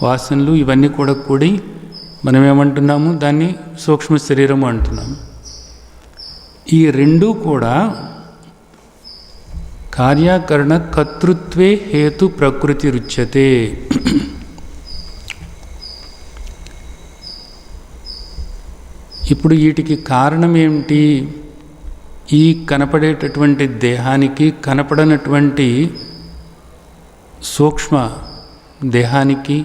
వాసనలు, ఇవన్నీ కూడా కూడి మనం ఏమంటున్నాము, దాన్ని సూక్ష్మ శరీరము అంటున్నాము. ఈ రెండూ కూడా కార్యకరణ కర్తృత్వే హేతు ప్రకృతి రుచ్యతే. ఇప్పుడు వీటికి కారణం ఏమిటి? ఈ కనపడేటటువంటి దేహానికి, కనపడనటువంటి సూక్ష్మ దేహానికి,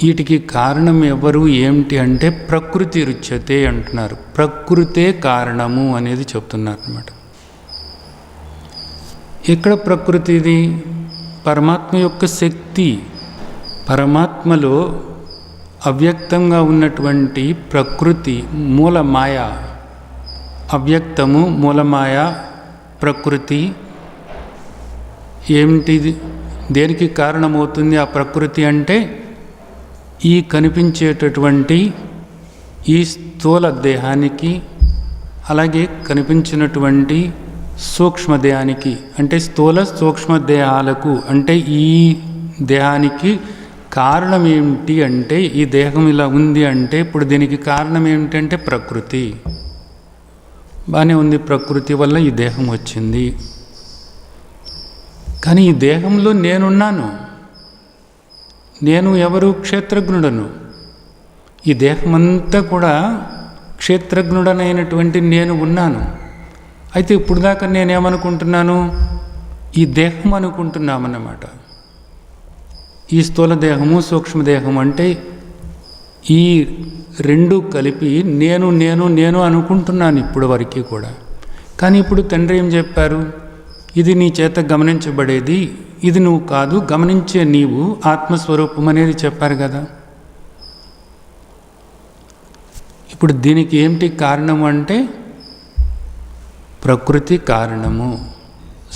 వీటికి కారణం ఎవరు, ఏమిటి అంటే ప్రకృతి రుచ్యతే అంటున్నారు. ప్రకృతే కారణము అనేది చెప్తున్నారు అన్నమాట. ఇక్కడ ప్రకృతిది పరమాత్మ యొక్క శక్తి. పరమాత్మలో అవ్యక్తంగా ఉన్నటువంటి ప్రకృతి మూలమాయ, అవ్యక్తము మూలమాయ ప్రకృతి ఏమిటిది? దేనికి కారణమవుతుంది ఆ ప్రకృతి అంటే ఈ కనిపించేటటువంటి ఈ స్థూల దేహానికి, అలాగే కనిపించినటువంటి సూక్ష్మదేహానికి, అంటే స్థూల సూక్ష్మ దేహాలకు, అంటే ఈ దేహానికి కారణం ఏమిటి అంటే, ఈ దేహం ఇలా ఉంది అంటే ఇప్పుడు దీనికి కారణం ఏమిటంటే ప్రకృతి. బాగానే ఉంది, ప్రకృతి వల్ల ఈ దేహం వచ్చింది. కానీ ఈ దేహంలో నేనున్నాను. నేను ఎవరు? క్షేత్రజ్ఞుడను. ఈ దేహమంతా కూడా క్షేత్రజ్ఞుడనైనటువంటి నేను ఉన్నాను. అయితే ఇప్పుడు దాకా నేనేమనుకుంటున్నాను? ఈ దేహం అనుకుంటున్నామన్నమాట. ఈ స్థూల దేహము, సూక్ష్మదేహం అంటే ఈ రెండు కలిపి నేను నేను నేను అనుకుంటున్నాను ఇప్పుడు వరకు కూడా. కానీ ఇప్పుడు తండ్రి ఏం చెప్పారు? ఇది నీ చేత గమనించబడేది, ఇది నువ్వు కాదు, గమనించే నీవు ఆత్మస్వరూపం అనేది చెప్పారు కదా. ఇప్పుడు దీనికి ఏమిటి కారణము అంటే ప్రకృతి కారణము.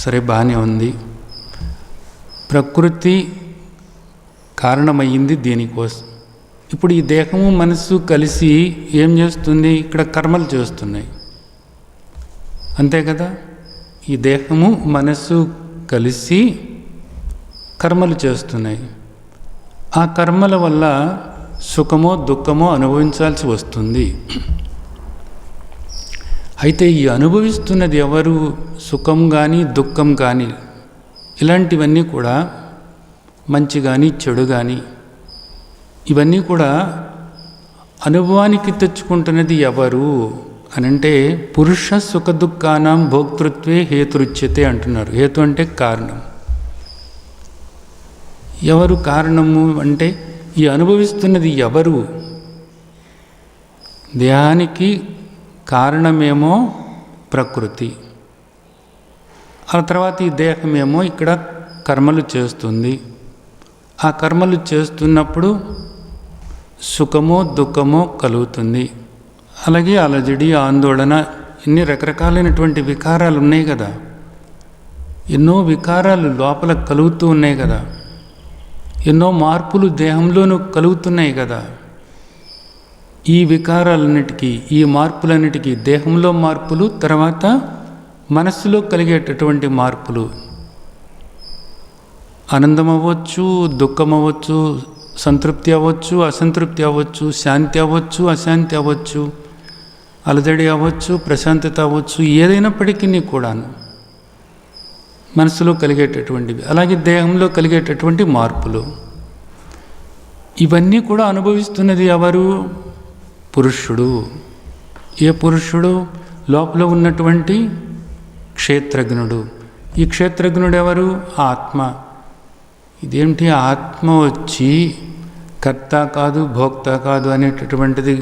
సరే, బాగానే ఉంది. ప్రకృతి కారణమయ్యింది దీనికోసం. ఇప్పుడు ఈ దేహము మనస్సు కలిసి ఏం చేస్తుంది? ఇక్కడ కర్మలు చేస్తున్నాయి, అంతే కదా. ఈ దేహము మనస్సు కలిసి కర్మలు చేస్తున్నాయి. ఆ కర్మల వల్ల సుఖమో దుఃఖమో అనుభవించాల్సి వస్తుంది. అయితే ఈ అనుభవిస్తున్నది ఎవరు? సుఖం కానీ దుఃఖం కానీ ఇలాంటివన్నీ కూడా, మంచి కానీ చెడు కానీ, ఇవన్నీ కూడా అనుభవానికి తెచ్చుకుంటున్నది ఎవరు అనంటే పురుష సుఖ దుఃఖానాం భోక్తృత్వే హేతురుచ్యతే అంటున్నారు. హేతు అంటే కారణం. ఎవరు కారణము అంటే ఈ అనుభవిస్తున్నది ఎవరు? దేహానికి కారణమేమో ప్రకృతి. ఆ తర్వాత ఈ దేహమేమో ఇక్కడ కర్మలు చేస్తుంది. ఆ కర్మలు చేస్తున్నప్పుడు సుఖమో దుఃఖమో కలుగుతుంది. అలాగే అలజడి, ఆందోళన, ఇన్ని రకరకాలైనటువంటి వికారాలు ఉన్నాయి కదా. ఎన్నో వికారాలు లోపల కలుగుతూ ఉన్నాయి కదా. ఎన్నో మార్పులు దేహంలోనూ కలుగుతున్నాయి కదా. ఈ వికారాలన్నిటికీ, ఈ మార్పులన్నిటికీ, దేహంలో మార్పులు, తర్వాత మనస్సులో కలిగేటటువంటి మార్పులు, ఆనందం అవ్వచ్చు, దుఃఖం అవ్వచ్చు, సంతృప్తి అవ్వచ్చు, అసంతృప్తి అవ్వచ్చు, శాంతి అవ్వచ్చు, అశాంతి అవ్వచ్చు, అలజడి అవ్వచ్చు, ప్రశాంతత అవ్వచ్చు, ఏదైనప్పటికీ కూడాను మనసులో కలిగేటటువంటివి, అలాగే దేహంలో కలిగేటటువంటి మార్పులు, ఇవన్నీ కూడా అనుభవిస్తున్నది ఎవరు? పురుషుడు. ఏ పురుషుడు? లోపల ఉన్నటువంటి క్షేత్రజ్ఞుడు. ఈ క్షేత్రజ్ఞుడు ఎవరు? ఆత్మ. ఇదేమిటి? ఆత్మ వచ్చి కర్త కాదు, భోక్త కాదు అనేటటువంటిది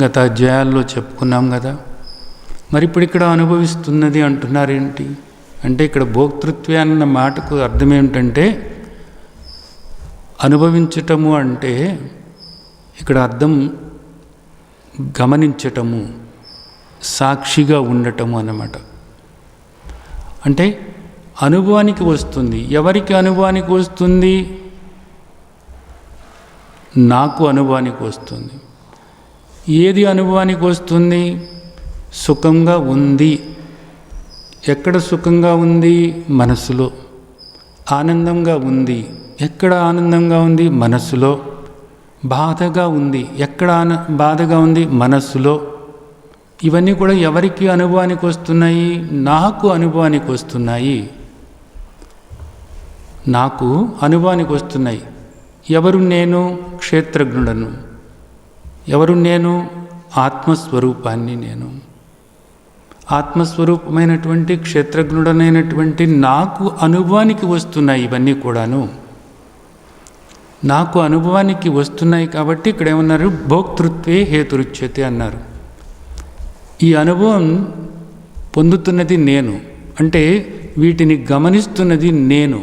గత అధ్యాయాల్లో చెప్పుకున్నాం కదా. మరి ఇప్పుడు ఇక్కడ అనుభవిస్తున్నది అంటున్నారేంటి అంటే, ఇక్కడ భోక్తృత్వే అన్న మాటకు అర్థం ఏమిటంటే, అనుభవించటము అంటే ఇక్కడ అర్థం గమనించటము, సాక్షిగా ఉండటము అన్నమాట. అంటే అనుభవానికి వస్తుంది. ఎవరికి అనుభవానికి వస్తుంది? నాకు అనుభవానికి వస్తుంది. ఏది అనుభవానికి వస్తుంది? సుఖంగా ఉంది. ఎక్కడ సుఖంగా ఉంది? మనసులో. ఆనందంగా ఉంది. ఎక్కడ ఆనందంగా ఉంది? మనసులో. బాధగా ఉంది. ఎక్కడ బాధగా ఉంది? మనస్సులో. ఇవన్నీ కూడా ఎవరికి అనుభవానికి వస్తున్నాయి? నాకు అనుభవానికి వస్తున్నాయి. నాకు అనుభవానికి వస్తున్నాయి. ఎవరు నేను? క్షేత్రజ్ఞుడను. ఎవరు నేను? ఆత్మస్వరూపాన్ని నేను. ఆత్మస్వరూపమైనటువంటి క్షేత్రజ్ఞుడనైనటువంటి నాకు అనుభవానికి వస్తున్నాయి ఇవన్నీ కూడాను. నాకు అనుభవానికి వస్తున్నాయి కాబట్టి ఇక్కడ ఏమన్నారు? భోక్తృత్వే హేతురుచ్యతే అన్నారు. ఈ అనుభవం పొందుతున్నది నేను, అంటే వీటిని గమనిస్తున్నది నేను,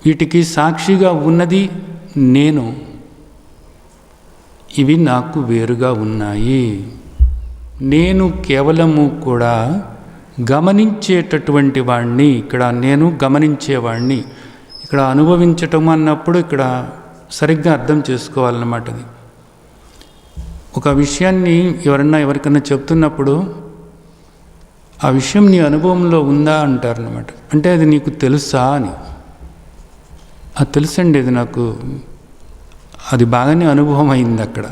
వీటికి సాక్షిగా ఉన్నది నేను. ఇవి నాకు వేరుగా ఉన్నాయి. నేను కేవలము కూడా గమనించేటటువంటి వాణ్ణి. ఇక్కడ నేను గమనించేవాణ్ణి. ఇక్కడ అనుభవించటం అన్నప్పుడు ఇక్కడ సరిగ్గా అర్థం చేసుకోవాలన్నమాట. అది ఒక విషయాన్ని ఎవరికైనా చెప్తున్నప్పుడు ఆ విషయం నీ అనుభవంలో ఉందా అంటారనమాట. అంటే అది నీకు తెలుసా అని. అది తెలుసండి, అది నాకు అది బాగానే అనుభవం అయింది. అక్కడ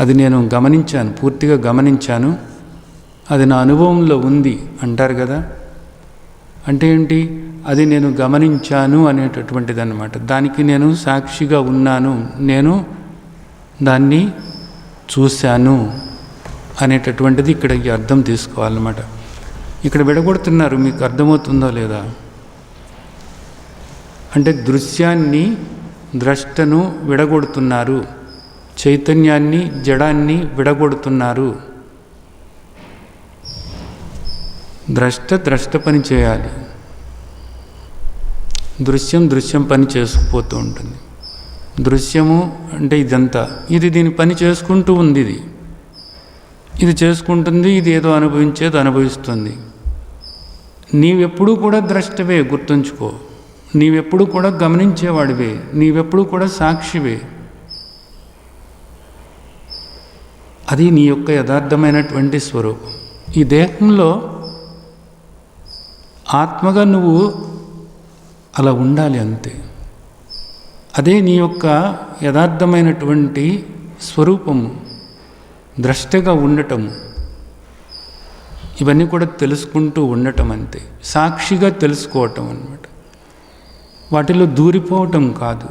అది నేను గమనించాను, పూర్తిగా గమనించాను, అది నా అనుభవంలో ఉంది అంటారు కదా. అంటే ఏంటి? అది నేను గమనించాను అనేటటువంటిది అన్నమాట. దానికి నేను సాక్షిగా ఉన్నాను, నేను దాన్ని చూశాను అనేటటువంటిది ఇక్కడ ఈ అర్థం తీసుకోవాలన్నమాట. ఇక్కడ విడగొడుతున్నారు, మీకు అర్థమవుతుందో లేదా అంటే దృశ్యాన్ని ద్రష్టను విడగొడుతున్నారు, చైతన్యాన్ని జడాన్ని విడగొడుతున్నారు. ద్రష్ట పని చేయాలి, దృశ్యం పని చేసుకుపోతూ ఉంటుంది. దృశ్యము అంటే ఇదంతా, ఇది దీని పని చేసుకుంటూ ఉంది, ఇది చేసుకుంటుంది, ఇది ఏదో అనుభవించేది అనుభవిస్తుంది. నీవెప్పుడూ కూడా ద్రష్టవే, గుర్తుంచుకో. నీవెప్పుడు కూడా గమనించేవాడివే, నీవెప్పుడు కూడా సాక్షివే. అది నీ యొక్క యథార్థమైనటువంటి స్వరూపం. ఈ దేహంలో ఆత్మగా నువ్వు అలా ఉండాలి, అంతే. అదే నీ యొక్క యథార్థమైనటువంటి స్వరూపము, ద్రష్టగా ఉండటము. ఇవన్నీ కూడా తెలుసుకుంటూ ఉండటం, అంతే. సాక్షిగా తెలుసుకోవటం అన్నమాట. వాటిలో దూరిపోవటం కాదు,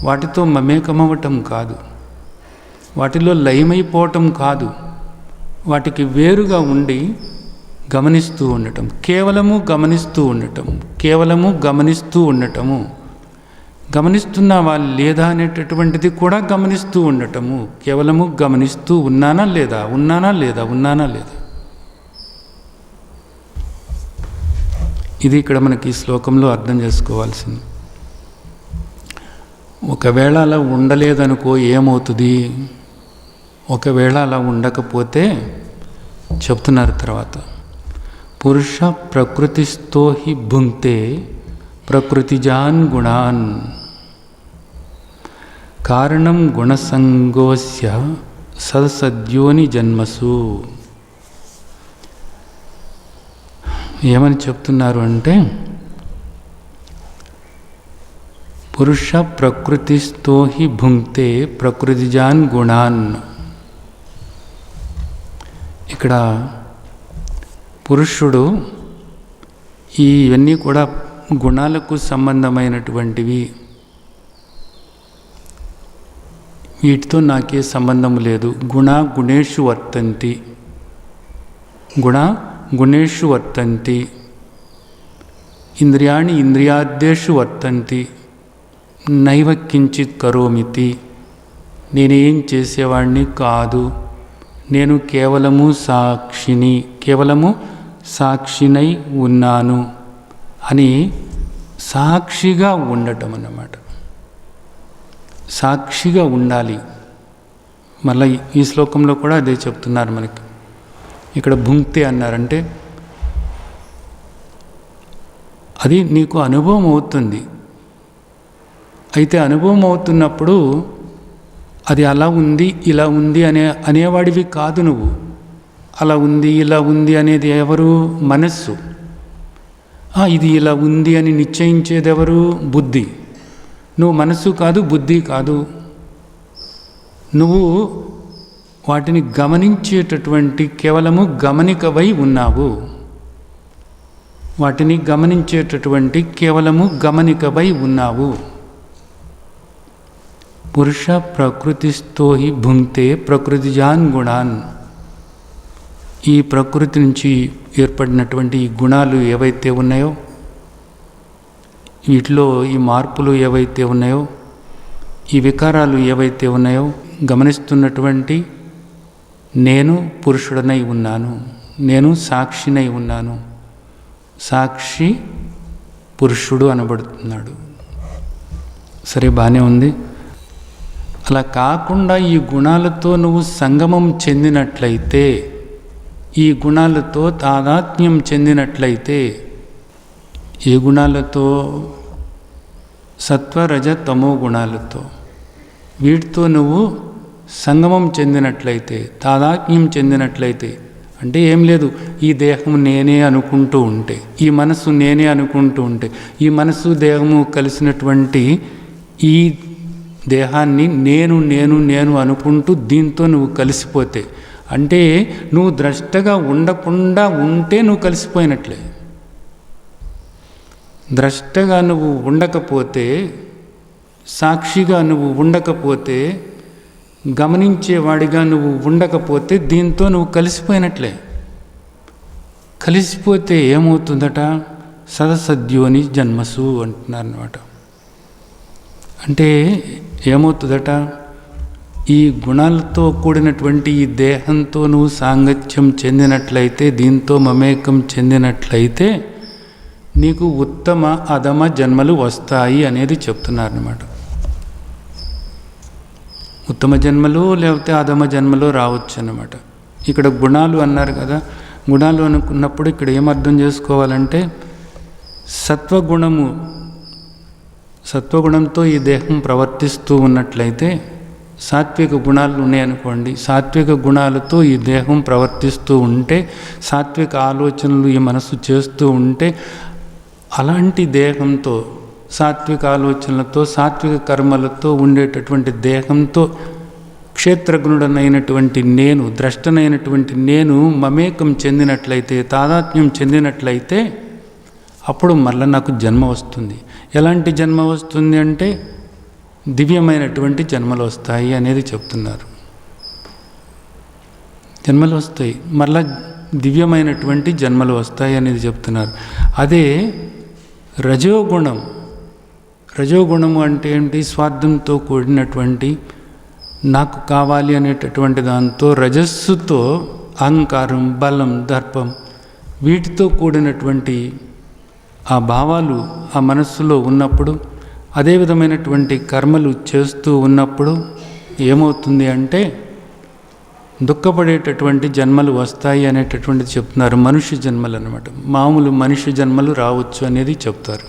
వాటితో మమేకమవటం కాదు, వాటిలో లయమైపోవటం కాదు, వాటికి వేరుగా ఉండి గమనిస్తూ ఉండటం, కేవలము గమనిస్తూ ఉండటం, కేవలము గమనిస్తూ ఉండటము. గమనిస్తున్నావా లేదా అనేటటువంటిది కూడా గమనిస్తూ ఉండటము. కేవలము గమనిస్తూ ఉన్నానా లేదా, ఉన్నానా లేదా, ఉన్నానా లేదా. ఇది ఇక్కడ మనకి ఈ శ్లోకంలో అర్థం చేసుకోవాల్సింది. ఒకవేళ అలా ఉండలేదనుకో ఏమవుతుంది? ఒకవేళ అలా ఉండకపోతే చెప్తున్నారు తర్వాత, పురుష ప్రకృతిస్థో హి భుంక్తే ప్రకృతిజాన్ గుణాన్ కారణం గుణసంగోస్య సదసద్యోని జన్మసు. ఏమని చెప్తున్నారు అంటే, పురుష ప్రకృతిస్థో హి భుంక్తే ప్రకృతిజాన్ గుణాన్. ఇక్కడ పురుషుడు ఇవన్నీ కూడా గుణాలకు సంబంధమైనటువంటివి, వీటితో నాకే సంబంధం లేదు. గుణేషు వర్తంతి, గుణేషు వర్తంతి, ఇంద్రియాణి ఇంద్రియాద్యేషు వర్తంతి, నైవ కించిత్ కరోమితి. నేనేం చేసేవాడిని కాదు, నేను కేవలము సాక్షిని, కేవలము సాక్షినై ఉన్నాను అని సాక్షిగా ఉండటం అన్నమాట. సాక్షిగా ఉండాలి. మళ్ళీ ఈ శ్లోకంలో కూడా అదే చెప్తున్నారు మనకి. ఇక్కడ భుంక్తే అన్నారంటే అది నీకు అనుభవం అవుతుంది. అయితే అనుభవం అవుతున్నప్పుడు అది అలా ఉంది ఇలా ఉంది అనేవాడివి కాదు నువ్వు. అలా ఉంది ఇలా ఉంది అనేది ఎవరు? మనస్సు. ఇది ఇలా ఉంది అని నిశ్చయించేది ఎవరు? బుద్ధి. నువ్వు మనస్సు కాదు, బుద్ధి కాదు. నువ్వు వాటిని గమనించేటటువంటి కేవలము గమనికవై ఉన్నావు. వాటిని గమనించేటటువంటి కేవలము గమనికవై ఉన్నావు. పురుష ప్రకృతిస్థో హి భుంక్తే ప్రకృతిజాన్ గుణాన్. ఈ ప్రకృతి నుంచి ఏర్పడినటువంటి ఈ గుణాలు ఏవైతే ఉన్నాయో, వీటిలో ఈ మార్పులు ఏవైతే ఉన్నాయో, ఈ వికారాలు ఏవైతే ఉన్నాయో గమనిస్తున్నటువంటి నేను పురుషుడనై ఉన్నాను, నేను సాక్షినై ఉన్నాను. సాక్షి పురుషుడు అనబడుతున్నాడు. సరే, బాగానే ఉంది. అలా కాకుండా ఈ గుణాలతో నువ్వు సంగమం చెందినట్లయితే, ఈ గుణాలతో తాదాత్మ్యం చెందినట్లయితే, ఏ గుణాలతో? సత్వ రజ తమో గుణాలతో. వీటితో నువ్వు సంగమం చెందినట్లయితే, తాదాత్మ్యం చెందినట్లయితే, అంటే ఏం లేదు, ఈ దేహం నేనే అనుకుంటూ ఉంటే, ఈ మనసు నేనే అనుకుంటూ ఉంటే, ఈ మనసు దేహము కలిసినటువంటి ఈ దేహాన్ని నేను నేను నేను అనుకుంటూ దీంతో నువ్వు కలిసిపోతే, అంటే నువ్వు ద్రష్టగా ఉండకుండా ఉంటే నువ్వు కలిసిపోయినట్లే. ద్రష్టగా నువ్వు ఉండకపోతే, సాక్షిగా నువ్వు ఉండకపోతే, గమనించేవాడిగా నువ్వు ఉండకపోతే దీంతో నువ్వు కలిసిపోయినట్లే. కలిసిపోతే ఏమవుతుందట? సదసద్యోని జన్మసు అంటున్నారు అన్నమాట. అంటే ఏమవుతుందట? ఈ గుణాలతో కూడినటువంటి ఈ దేహంతో నువ్వు సాంగత్యం చెందినట్లయితే, దీంతో మమేకం చెందినట్లయితే నీకు ఉత్తమ అధమ జన్మలు వస్తాయి అనేది చెప్తున్నారు అన్నమాట. ఉత్తమ జన్మలు లేకపోతే అధమ జన్మలు రావచ్చు అన్నమాట. ఇక్కడ గుణాలు అన్నారు కదా, గుణాలు అనుకున్నప్పుడు ఇక్కడ ఏమర్థం చేసుకోవాలంటే, సత్వగుణంతో ఈ దేహం ప్రవర్తిస్తూ ఉన్నట్లయితే, సాత్విక గుణాలు ఉన్నాయనుకోండి, సాత్విక గుణాలతో ఈ దేహం ప్రవర్తిస్తూ ఉంటే, సాత్విక ఆలోచనలు ఈ మనసు చేస్తూ ఉంటే, అలాంటి దేహంతో, సాత్విక ఆలోచనలతో, సాత్విక కర్మలతో ఉండేటటువంటి దేహంతో క్షేత్రజ్ఞుడనైనటువంటి నేను, ద్రష్టనైనటువంటి నేను మమేకం చెందినట్లయితే, తాదాత్మ్యం చెందినట్లయితే, అప్పుడు మళ్ళీ నాకు జన్మ వస్తుంది. ఎలాంటి జన్మ వస్తుంది అంటే దివ్యమైనటువంటి జన్మలు వస్తాయి అనేది చెప్తున్నారు. జన్మలు వస్తాయి, మళ్ళా దివ్యమైనటువంటి జన్మలు వస్తాయి అనేది చెప్తున్నారు. అదే రజోగుణం. రజోగుణము అంటే ఏంటి? స్వార్థంతో కూడినటువంటి, నాకు కావాలి అనేటటువంటి దాంతో, రజస్సుతో అహంకారం, బలం, దర్పం, వీటితో కూడినటువంటి ఆ భావాలు ఆ మనస్సులో ఉన్నప్పుడు, అదే విధమైనటువంటి కర్మలు చేస్తూ ఉన్నప్పుడు ఏమవుతుంది అంటే దుఃఖపడేటటువంటి జన్మలు వస్తాయి అనేటటువంటిది చెప్తున్నారు. మనుష్య జన్మలు అన్నమాట. మామూలు మనుష్య జన్మలు రావచ్చు అనేది చెప్తారు.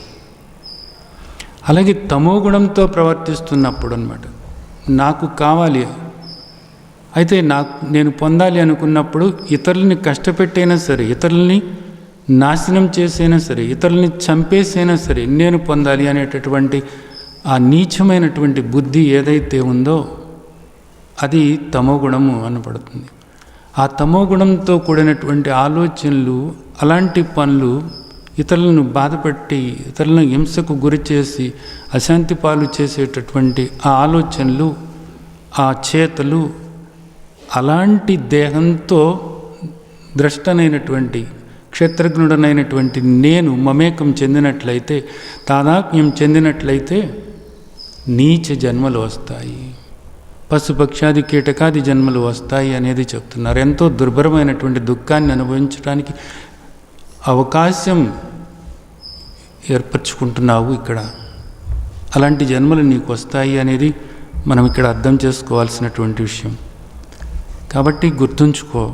అలాగే తమో గుణంతో ప్రవర్తిస్తున్నప్పుడు అన్నమాట, నాకు కావాలి, అయితే నేను పొందాలి అనుకున్నప్పుడు ఇతరులని కష్టపెట్టైనా సరే, ఇతరులని నాశనం చేసైనా సరే, ఇతరులని చంపేసైనా సరే నేను పొందాలి అనేటటువంటి ఆ నీచమైనటువంటి బుద్ధి ఏదైతే ఉందో అది తమోగుణము అనబడుతుంది. ఆ తమోగుణంతో కూడినటువంటి ఆలోచనలు, అలాంటి పనులు, ఇతరులను బాధపెట్టి, ఇతరులను హింసకు గురి చేసి అశాంతి పాలు చేసేటటువంటి ఆ ఆలోచనలు, ఆ చేతలు, అలాంటి దేహంతో ద్రష్టనైనటువంటి క్షేత్రజ్ఞుడనైనటువంటి నేను మమేకం చెందినట్లయితే, తాదాత్మ్యం చెందినట్లయితే నీచ జన్మలు వస్తాయి, పశుపక్షాది కీటకాది జన్మలు వస్తాయి అనేది చెప్తున్నారు. ఎంతో దుర్భరమైనటువంటి దుఃఖాన్ని అనుభవించడానికి అవకాశం ఏర్పరచుకుంటున్నావు ఇక్కడ. అలాంటి జన్మలు నీకు వస్తాయి అనేది మనం ఇక్కడ అర్థం చేసుకోవాల్సినటువంటి విషయం. కాబట్టి గుర్తుంచుకో,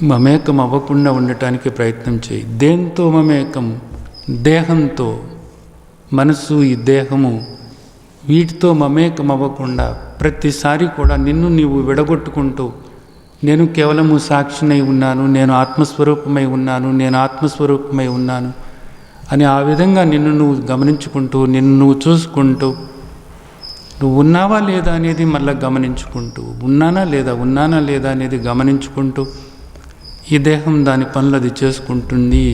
మమేకం అవ్వకుండా ఉండటానికి ప్రయత్నం చేయి. దేంతో మమేకం? దేహంతో. మనసు, ఈ దేహము వీటితో మమేకమవ్వకుండా ప్రతిసారి కూడా నిన్ను నీవు విడగొట్టుకుంటూ నేను కేవలము సాక్షినై ఉన్నాను, నేను ఆత్మస్వరూపమై ఉన్నాను, నేను ఆత్మస్వరూపమై ఉన్నాను అని ఆ విధంగా నిన్ను నువ్వు గమనించుకుంటూ, నిన్ను నువ్వు చూసుకుంటూ, నువ్వు ఉన్నావా లేదా అనేది మళ్ళీ గమనించుకుంటూ, ఉన్నానా లేదా అనేది గమనించుకుంటూ ఈ దేహం దాని పనులు అది చేసుకుంటుంది.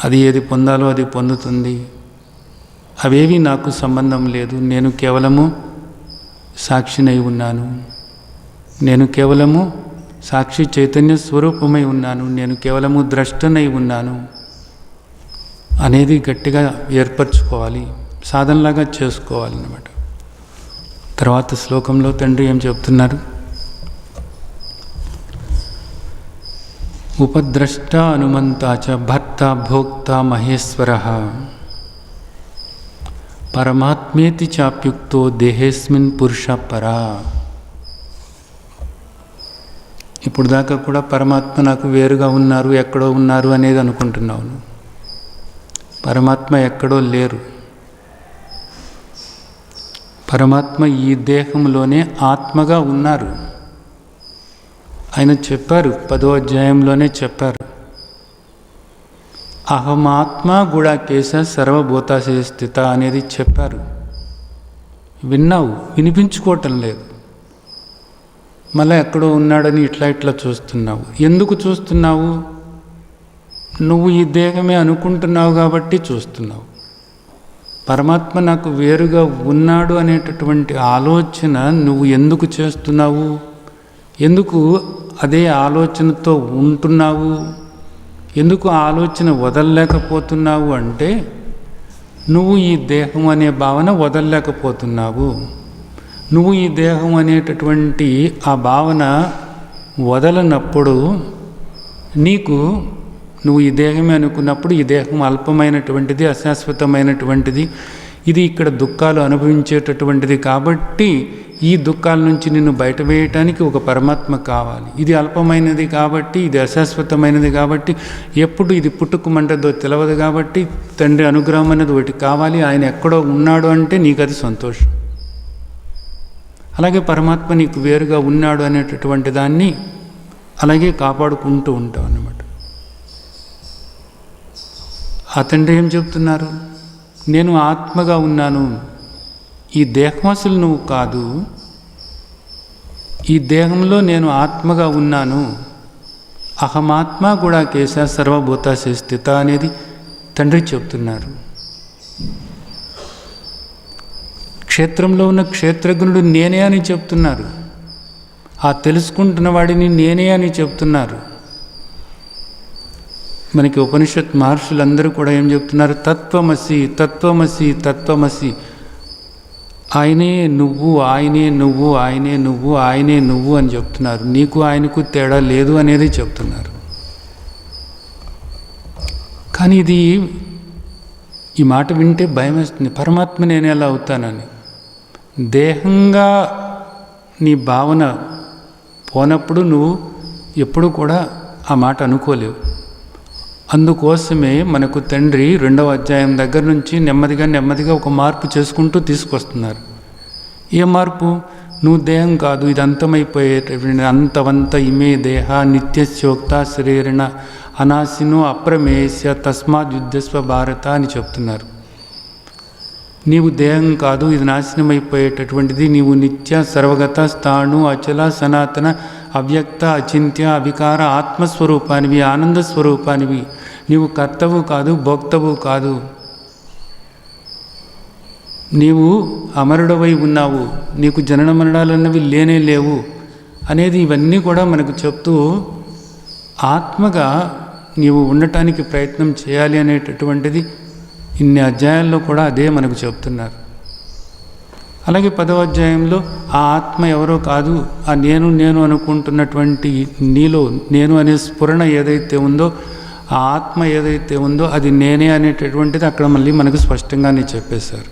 అది ఏది పొందాలో అది పొందుతుంది. అవేవి నాకు సంబంధం లేదు. నేను కేవలము సాక్షినై ఉన్నాను, నేను కేవలము సాక్షి చైతన్య స్వరూపమై ఉన్నాను, నేను కేవలము ద్రష్టనై ఉన్నాను అనేది గట్టిగా ఏర్పరచుకోవాలి, సాధనలాగా చేసుకోవాలన్నమాట. తర్వాత శ్లోకంలో తండ్రి ఏం చెప్తున్నారు? ఉపద్రష్ట అనుమంతా చ భర్త భోక్త మహేశ్వరః పరమాత్మేతి చాప్యుక్తో దేహేస్మిన్ పురుష పరా. ఇప్పుడు దాకా కూడా పరమాత్మ నాకు వేరుగా ఉన్నారు, ఎక్కడో ఉన్నారు అనేది అనుకుంటున్నావు. పరమాత్మ ఎక్కడో లేరు. పరమాత్మ ఈ దేహంలోనే ఆత్మగా ఉన్నారు. ఆయన చెప్పారు, 10వ అధ్యాయంలోనే చెప్పారు, అహమాత్మ గుడాకేశ సర్వభూతాశే స్థిత అనేది చెప్పారు. విన్నావు, వినిపించుకోవటం లేదు. మళ్ళీ ఎక్కడో ఉన్నాడని ఇట్లా చూస్తున్నావు. ఎందుకు చూస్తున్నావు? నువ్వు ఈ దేహమే అనుకుంటున్నావు కాబట్టి చూస్తున్నావు. పరమాత్మ నాకు వేరుగా ఉన్నాడు అనేటటువంటి ఆలోచన నువ్వు ఎందుకు చేస్తున్నావు? ఎందుకు అదే ఆలోచనతో ఉంటున్నావు? ఎందుకు ఆలోచన వదలలేకపోతున్నావు అంటే నువ్వు ఈ దేహం అనే భావన వదలలేకపోతున్నావు. నువ్వు ఈ దేహం అనేటటువంటి ఆ భావన వదలనప్పుడు నువ్వు ఈ దేహమే అనుకున్నప్పుడు ఈ దేహం అల్పమైనటువంటిది, అశాశ్వతమైనటువంటిది, ఇది ఇక్కడ దుఃఖాలు అనుభవించేటటువంటిది. కాబట్టి ఈ దుఃఖాల నుంచి నిన్ను బయట వేయటానికి ఒక పరమాత్మ కావాలి. ఇది అల్పమైనది కాబట్టి, ఇది అశాశ్వతమైనది కాబట్టి, ఎప్పుడు ఇది పుట్టుకుమంటదో తెలియదు కాబట్టి తండ్రి అనుగ్రహం అనేది ఒకటి కావాలి. ఆయన ఎక్కడో ఉన్నాడు అంటే నీకు అది సంతోషం. అలాగే పరమాత్మ నీకు వేరుగా ఉన్నాడు అనేటటువంటి దాన్ని అలాగే కాపాడుకుంటూ ఉంటావు అన్నమాట. ఆ తండ్రి ఏం చెప్తున్నారు? నేను ఆత్మగా ఉన్నాను, ఈ దేహం అసలు నువ్వు కాదు, ఈ దేహంలో నేను ఆత్మగా ఉన్నాను. అహమాత్మ గుడాకేశ సర్వభూతాశే స్థిత అనేది తండ్రి చెప్తున్నారు. క్షేత్రంలో ఉన్న క్షేత్రజ్ఞుడు నేనే అని చెప్తున్నారు. ఆ తెలుసుకుంటున్న వాడిని నేనే అని చెప్తున్నారు. మనకి ఉపనిషత్ మహర్షులందరూ కూడా ఏం చెప్తున్నారు? తత్వమసి తత్వమసి తత్వమసి. ఆయనే నువ్వు, ఆయనే నువ్వు, ఆయనే నువ్వు, ఆయనే నువ్వు అని చెప్తున్నారు. నీకు ఆయనకు తేడా లేదు అనేది చెప్తున్నారు. కానీ ఈ మాట వింటే భయం వేస్తుంది. పరమాత్మ నేను ఎలా అవుతానని. దేహంగా నీ భావన పోనప్పుడు నువ్వు ఎప్పుడు కూడా ఆ మాట అనుకోలేవు. అందుకోసమే మనకు తండ్రి 2వ అధ్యాయం దగ్గర నుంచి నెమ్మదిగా ఒక మార్పు చేసుకుంటూ తీసుకొస్తున్నారు. ఏ మార్పు? నువ్వు దేహం కాదు, ఇది అంతమైపోయేటటువంటి అంతవంత ఇమే దేహ నిత్యస్యోక్త శరీరణ అనాశినో అప్రమేశ్య తస్మాత్ యుద్ధస్వ భారత అని చెప్తున్నారు. నీవు దేహం కాదు, ఇది నాశనమైపోయేటటువంటిది. నీవు నిత్య సర్వగత స్థాణు అచల సనాతన అవ్యక్త అచింత్య అవికార ఆత్మస్వరూపానివి, ఆనంద స్వరూపానివి. నీవు కర్తవు కాదు, భోక్తవు కాదు. నీవు అమరుడవై ఉన్నావు, నీకు జనన మరణాలన్నవి లేనే లేవు అనేది ఇవన్నీ కూడా మనకు చెప్తూ ఆత్మగా నీవు ఉండటానికి ప్రయత్నం చేయాలి అనేటటువంటిది ఇన్ని అధ్యాయాల్లో కూడా అదే మనకు చెప్తున్నారు. అలాగే 10వ అధ్యాయంలో ఆ ఆత్మ ఎవరో కాదు, ఆ నేను అనుకుంటున్నటువంటి నీలో నేను అనే స్ఫురణ ఏదైతే ఉందో, ఆ ఆత్మ ఏదైతే ఉందో అది నేనే అనేటటువంటిది అక్కడ మళ్ళీ మనకు స్పష్టంగానే చెప్పేశారు.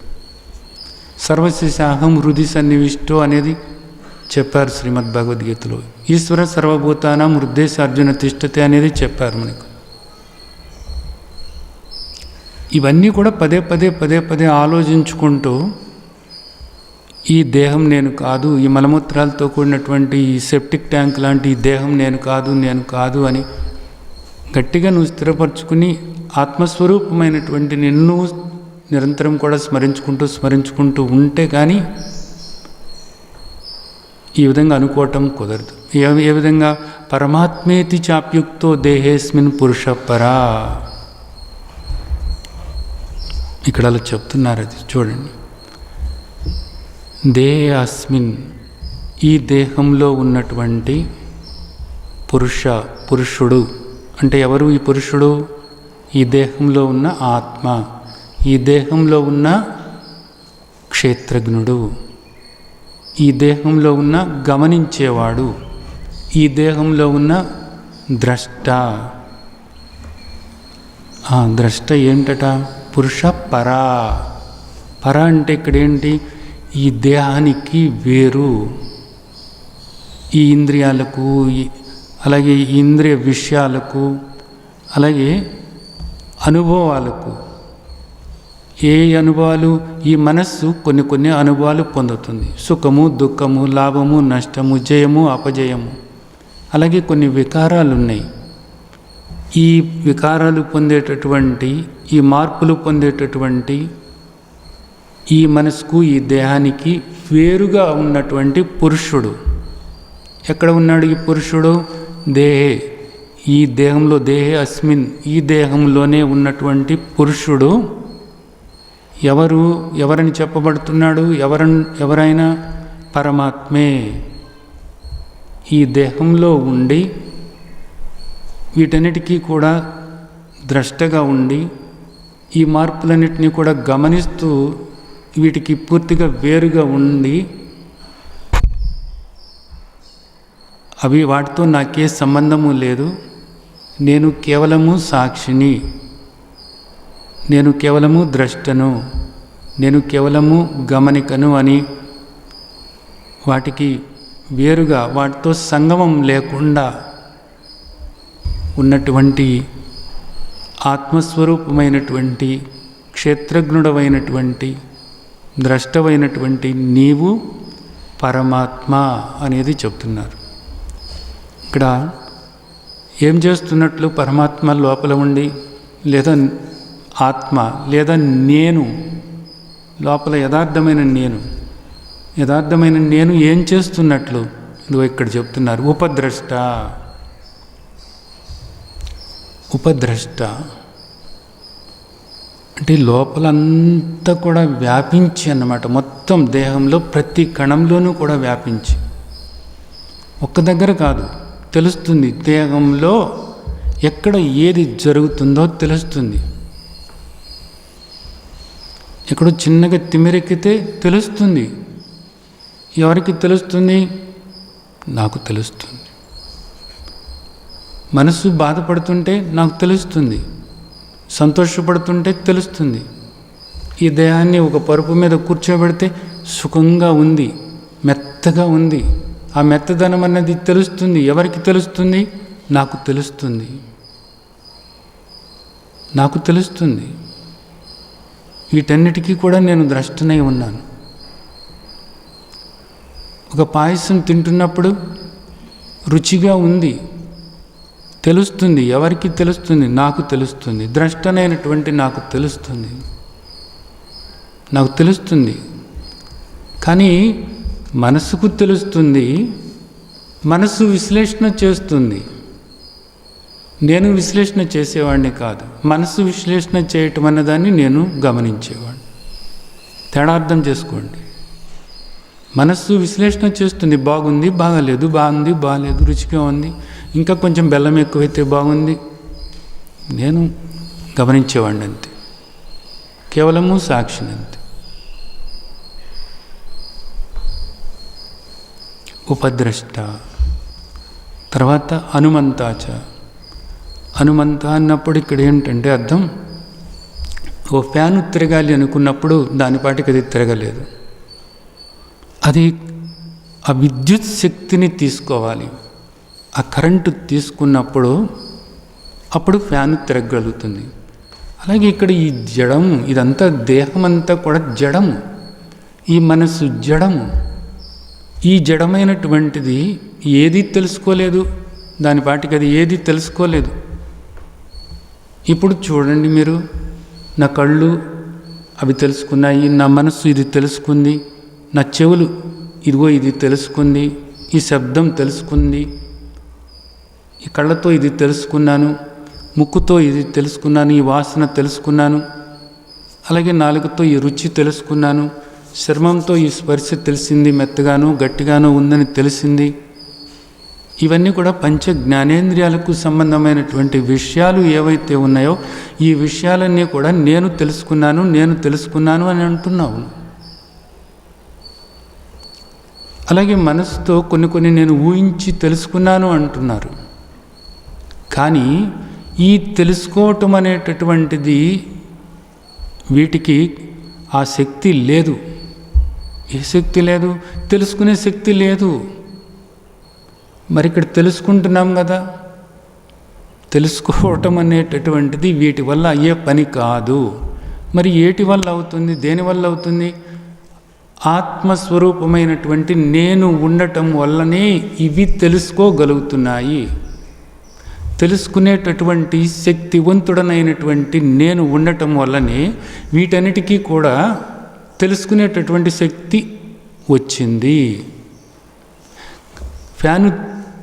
సర్వశిశాహం హృది సన్నివిష్టో అనేది చెప్పారు శ్రీమద్ భగవద్గీతలో. ఈశ్వర సర్వభూతానాం హృదయేశ అర్జున తిష్టతే అనేది చెప్పారు మనకు. ఇవన్నీ కూడా పదే పదే ఆలోచించుకుంటూ ఈ దేహం నేను కాదు, ఈ మలమూత్రాలతో కూడినటువంటి ఈ సెప్టిక్ ట్యాంక్ లాంటి ఈ దేహం నేను కాదు అని గట్టిగా నువ్వు స్థిరపరచుకుని ఆత్మస్వరూపమైనటువంటి నిన్ను నిరంతరం కూడా స్మరించుకుంటూ ఉంటే కానీ ఈ విధంగా అనుకోవటం కుదరదు. ఏ విధంగా పరమాత్మేతి చాప్యుక్తో దేహేస్మిన్ పురుష పరా, ఇక్కడ అలా చెప్తున్నారు. అది చూడండి, దేహే అస్మిన్, ఈ దేహంలో ఉన్నటువంటి పురుషుడు అంటే ఎవరు? ఈ పురుషుడు ఈ దేహంలో ఉన్న ఆత్మ, ఈ దేహంలో ఉన్న క్షేత్రజ్ఞుడు, ఈ దేహంలో ఉన్న గమనించేవాడు, ఈ దేహంలో ఉన్న ద్రష్ట. ద్రష్ట ఏంటట? పురుష పరా. పర అంటే ఇక్కడ ఏంటి? ఈ దేహానికి వేరు, ఈ ఇంద్రియాలకు, అలాగే ఈ ఇంద్రియ విషయాలకు, అలాగే అనుభవాలకు. ఏ అనుభవాలు? ఈ మనస్సు కొన్ని అనుభవాలు పొందుతుంది. సుఖము, దుఃఖము, లాభము, నష్టము, జయము, అపజయము. అలాగే కొన్ని వికారాలు ఉన్నాయి. ఈ వికారాలు పొందేటటువంటి, ఈ మార్పులు పొందేటటువంటి ఈ మనసుకు, ఈ దేహానికి వేరుగా ఉన్నటువంటి పురుషుడు ఎక్కడ ఉన్నాడు? ఈ పురుషుడు దేహే, ఈ దేహంలో, దేహే అస్మిన్, ఈ దేహంలోనే ఉన్నటువంటి పురుషుడు ఎవరని చెప్పబడుతున్నాడు? ఎవరైనా పరమాత్మే. ఈ దేహంలో ఉండి వీటన్నిటికీ కూడా ద్రష్టగా ఉండి ఈ మార్పులన్నిటినీ కూడా గమనిస్తూ వీటికి పూర్తిగా వేరుగా ఉండి అవి వాటితో నాకే సంబంధము లేదు, నేను కేవలము సాక్షిని, నేను కేవలము ద్రష్టను, నేను కేవలము గమనికను అని వాటికి వేరుగా, వాటితో సంగమం లేకుండా ఉన్నటువంటి ఆత్మస్వరూపమైనటువంటి క్షేత్రజ్ఞుడమైనటువంటి ద్రష్టమైనటువంటి నీవు పరమాత్మ అనేది చెప్తున్నారు. ఇక్కడ ఏం చేస్తున్నట్లు? పరమాత్మ లోపల ఉండి, లేదా ఆత్మ, లేదా నేను లోపల యథార్థమైన నేను ఏం చేస్తున్నట్లు? ఇదిగో ఇక్కడ చెప్తున్నారు, ఉపద్రష్ట అంటే లోపలంతా కూడా వ్యాపించి అన్నమాట. మొత్తం దేహంలో ప్రతి కణంలోనూ కూడా వ్యాపించి, ఒక్క దగ్గర కాదు, తెలుస్తుంది. దేహంలో ఎక్కడ ఏది జరుగుతుందో తెలుస్తుంది. ఎక్కడో చిన్నగా తిమిరెక్కితే తెలుస్తుంది. ఎవరికి తెలుస్తుంది? నాకు తెలుస్తుంది. మనసు బాధపడుతుంటే నాకు తెలుస్తుంది, సంతోషపడుతుంటే తెలుస్తుంది. ఈ దేహాన్ని ఒక పరుపు మీద కూర్చోబెడితే సుఖంగా ఉంది, మెత్తగా ఉంది. ఆ మెత్తదనం అన్నది తెలుస్తుంది. ఎవరికి తెలుస్తుంది? నాకు తెలుస్తుంది. నాకు తెలుస్తుంది. వీటన్నిటికీ కూడా నేను ద్రష్టనై ఉన్నాను. ఒక పాయసం తింటున్నప్పుడు రుచిగా ఉంది, తెలుస్తుంది. ఎవరికి తెలుస్తుంది? నాకు తెలుస్తుంది. ద్రష్టనైనటువంటి నాకు తెలుస్తుంది. కానీ మనసుకు తెలుస్తుంది, మనసు విశ్లేషణ చేస్తుంది. నేను విశ్లేషణ చేసేవాడిని కాదు, మనసు విశ్లేషణ చేయటం అన్నదాన్ని నేను గమనించేవాడిని. తేడా అర్థం చేసుకోండి. మనస్సు విశ్లేషణ చేస్తుంది, బాగుంది, బాగాలేదు, బాగుంది, బాగాలేదు, రుచిగా ఉంది, ఇంకా కొంచెం బెల్లం ఎక్కువైతే బాగుంది. నేను గమనించేవాడిని అంతే, కేవలము సాక్షిని అంతే. ఉపద్రష్ట. తర్వాత అనుమంతాచ. అనుమంత అన్నప్పుడు ఇక్కడ ఏంటంటే అర్థం, ఓ ఫ్యాను తిరగాలి అనుకున్నప్పుడు దానిపాటికి అది తిరగలేదు. అది ఆ విద్యుత్ శక్తిని తీసుకోవాలి. ఆ కరెంటు తీసుకున్నప్పుడు అప్పుడు ఫ్యాను తిరగగలుగుతుంది. అలాగే ఇక్కడ ఈ జడము, ఇదంతా దేహమంతా కూడా జడము, ఈ మనసు జడము. ఈ జడమైనటువంటిది ఏది తెలుసుకోలేదు, దాని పాటికి అది ఏది తెలుసుకోలేదు. ఇప్పుడు చూడండి మీరు, నా కళ్ళు అవి తెలుసుకున్నాయి, నా మనస్సు ఇది తెలుసుకుంది, నా చెవులు ఇదిగో ఇది తెలుసుకుంది, ఈ శబ్దం తెలుసుకుంది, ఈ కళ్ళతో ఇది తెలుసుకున్నాను, ముక్కుతో ఇది తెలుసుకున్నాను, ఈ వాసన తెలుసుకున్నాను, అలాగే నాలుకతో ఈ రుచి తెలుసుకున్నాను, చర్మంతో ఈ స్పర్శ తెలిసింది, మెత్తగాను గట్టిగాను ఉందని తెలిసింది. ఇవన్నీ కూడా పంచ జ్ఞానేంద్రియాలకు సంబంధమైనటువంటి విషయాలు ఏవైతే ఉన్నాయో ఈ విషయాలన్నీ కూడా నేను తెలుసుకున్నాను అని అంటున్నావు. అలాగే మనసుతో కొన్ని నేను ఊహించి తెలుసుకున్నాను అంటున్నారు. కానీ ఈ తెలుసుకోవటం అనేటటువంటిది వీటికి ఆ శక్తి లేదు. ఏ శక్తి లేదు? తెలుసుకునే శక్తి లేదు. మరి ఇక్కడ తెలుసుకుంటున్నాం కదా, తెలుసుకోవటం అనేటటువంటిది వీటి వల్ల అయ్యే పని కాదు. మరి ఏటి వల్ల అవుతుంది, దేనివల్ల అవుతుంది? ఆత్మస్వరూపమైనటువంటి నేను ఉండటం వల్లనే ఇవి తెలుసుకోగలుగుతున్నాయి. తెలుసుకునేటటువంటి శక్తివంతుడనైనటువంటి నేను ఉండటం వల్లనే వీటన్నిటికీ కూడా తెలుసుకునేటటువంటి శక్తి వచ్చింది. ఫ్యాను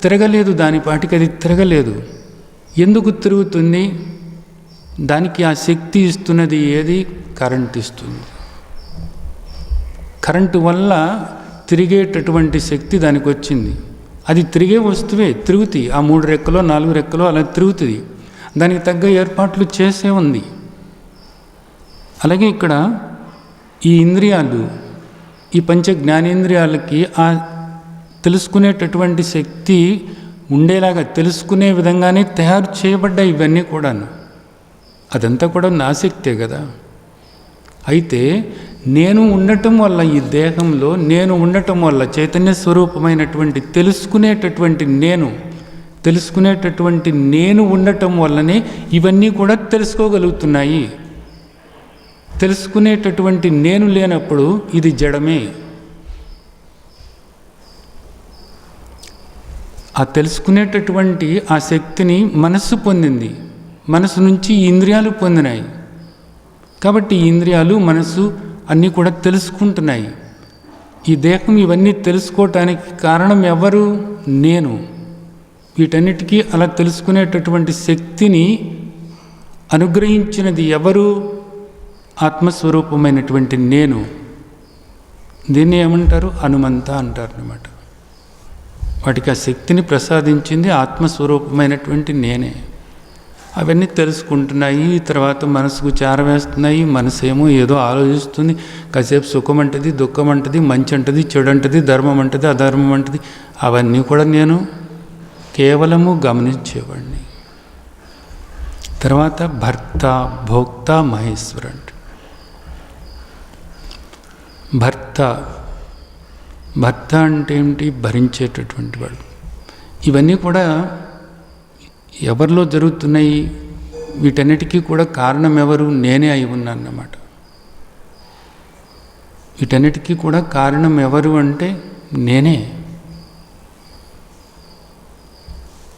తిరగలేదు, దాని పాటికి అది తిరగలేదు. ఎందుకు తిరుగుతుంది? దానికి ఆ శక్తి ఇస్తున్నది ఏది? కరెంట్ ఇస్తుంది. కరెంటు వల్ల తిరిగేటటువంటి శక్తి దానికి వచ్చింది. అది తిరిగే వస్తువే, తిరుగుతాయి. ఆ 3 రెక్కలో 4 రెక్కలో అలా తిరుగుతుంది. దానికి తగ్గ ఏర్పాట్లు చేసే ఉంది. అలాగే ఇక్కడ ఈ ఇంద్రియాలు, ఈ పంచ జ్ఞానేంద్రియాలకి ఆ తెలుసుకునేటటువంటి శక్తి ఉండేలాగా తెలుసుకునే విధంగానే తయారు చేయబడ్డాయి ఇవన్నీ కూడాను. అదంతా కూడా నా శక్తే కదా. అయితే నేను ఉండటం వల్ల, ఈ దేహంలో నేను ఉండటం వల్ల, చైతన్య స్వరూపమైనటువంటి తెలుసుకునేటటువంటి నేను ఉండటం వల్లనే ఇవన్నీ కూడా తెలుసుకోగలుగుతున్నాయి. తెలుసుకునేటటువంటి నేను లేనప్పుడు ఇది జడమే. ఆ తెలుసుకునేటటువంటి ఆ శక్తిని మనస్సు పొందింది, మనసు నుంచి ఇంద్రియాలు పొందినాయి. కాబట్టి ఇంద్రియాలు, మనసు అన్నీ కూడా తెలుసుకుంటున్నాయి. ఈ దేహం ఇవన్నీ తెలుసుకోవటానికి కారణం ఎవరు? నేను. వీటన్నిటికీ అలా తెలుసుకునేటటువంటి శక్తిని అనుగ్రహించినది ఎవరు? ఆత్మస్వరూపమైనటువంటి నేను. దీన్ని ఏమంటారు? హనుమంత అంటారు అన్నమాట. వాటికి ఆ శక్తిని ప్రసాదించింది ఆత్మస్వరూపమైనటువంటి నేనే. అవన్నీ తెలుసుకుంటున్నాయి, తర్వాత మనసుకు చేరవేస్తున్నాయి. మనసు ఏమో ఏదో ఆలోచిస్తుంది. కాసేపు సుఖం అంటది, దుఃఖం అంటది, మంచి అంటది, చెడు అంటది, ధర్మం అంటది, అధర్మం అంటది. అవన్నీ కూడా నేను కేవలము గమనించేవాడిని. తర్వాత భర్త, భోక్త, మహేశ్వర అంటే భర్త అంటే ఏమిటి? భరించేటటువంటి వాడు. ఇవన్నీ కూడా ఎవరిలో జరుగుతున్నాయి? వీటన్నిటికీ కూడా కారణం ఎవరు? నేనే అయి ఉన్నానన్నమాట. వీటన్నిటికీ కూడా కారణం ఎవరు అంటే నేనే.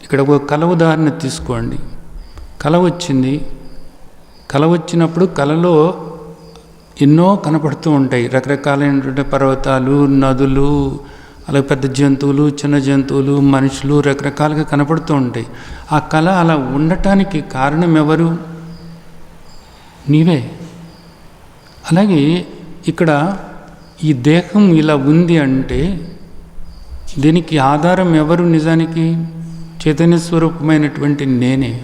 ఇక్కడ ఒక కళ ఉదాహరణ తీసుకోండి. కళ వచ్చింది. కళ వచ్చినప్పుడు కళలో ఎన్నో కనపడుతూ ఉంటాయి. రకరకాలైనటువంటి పర్వతాలు, నదులు, అలాగే పెద్ద జంతువులు, చిన్న జంతువులు, మనుషులు రకరకాలుగా కనపడుతూ ఉంటాయి. ఆ కళ అలా ఉండటానికి కారణం ఎవరు? నీవే. అలాగే ఇక్కడ ఈ దేహం ఇలా ఉంది అంటే దీనికి ఆధారం ఎవరు? నిజానికి చైతన్య స్వరూపమైనటువంటి నేనే.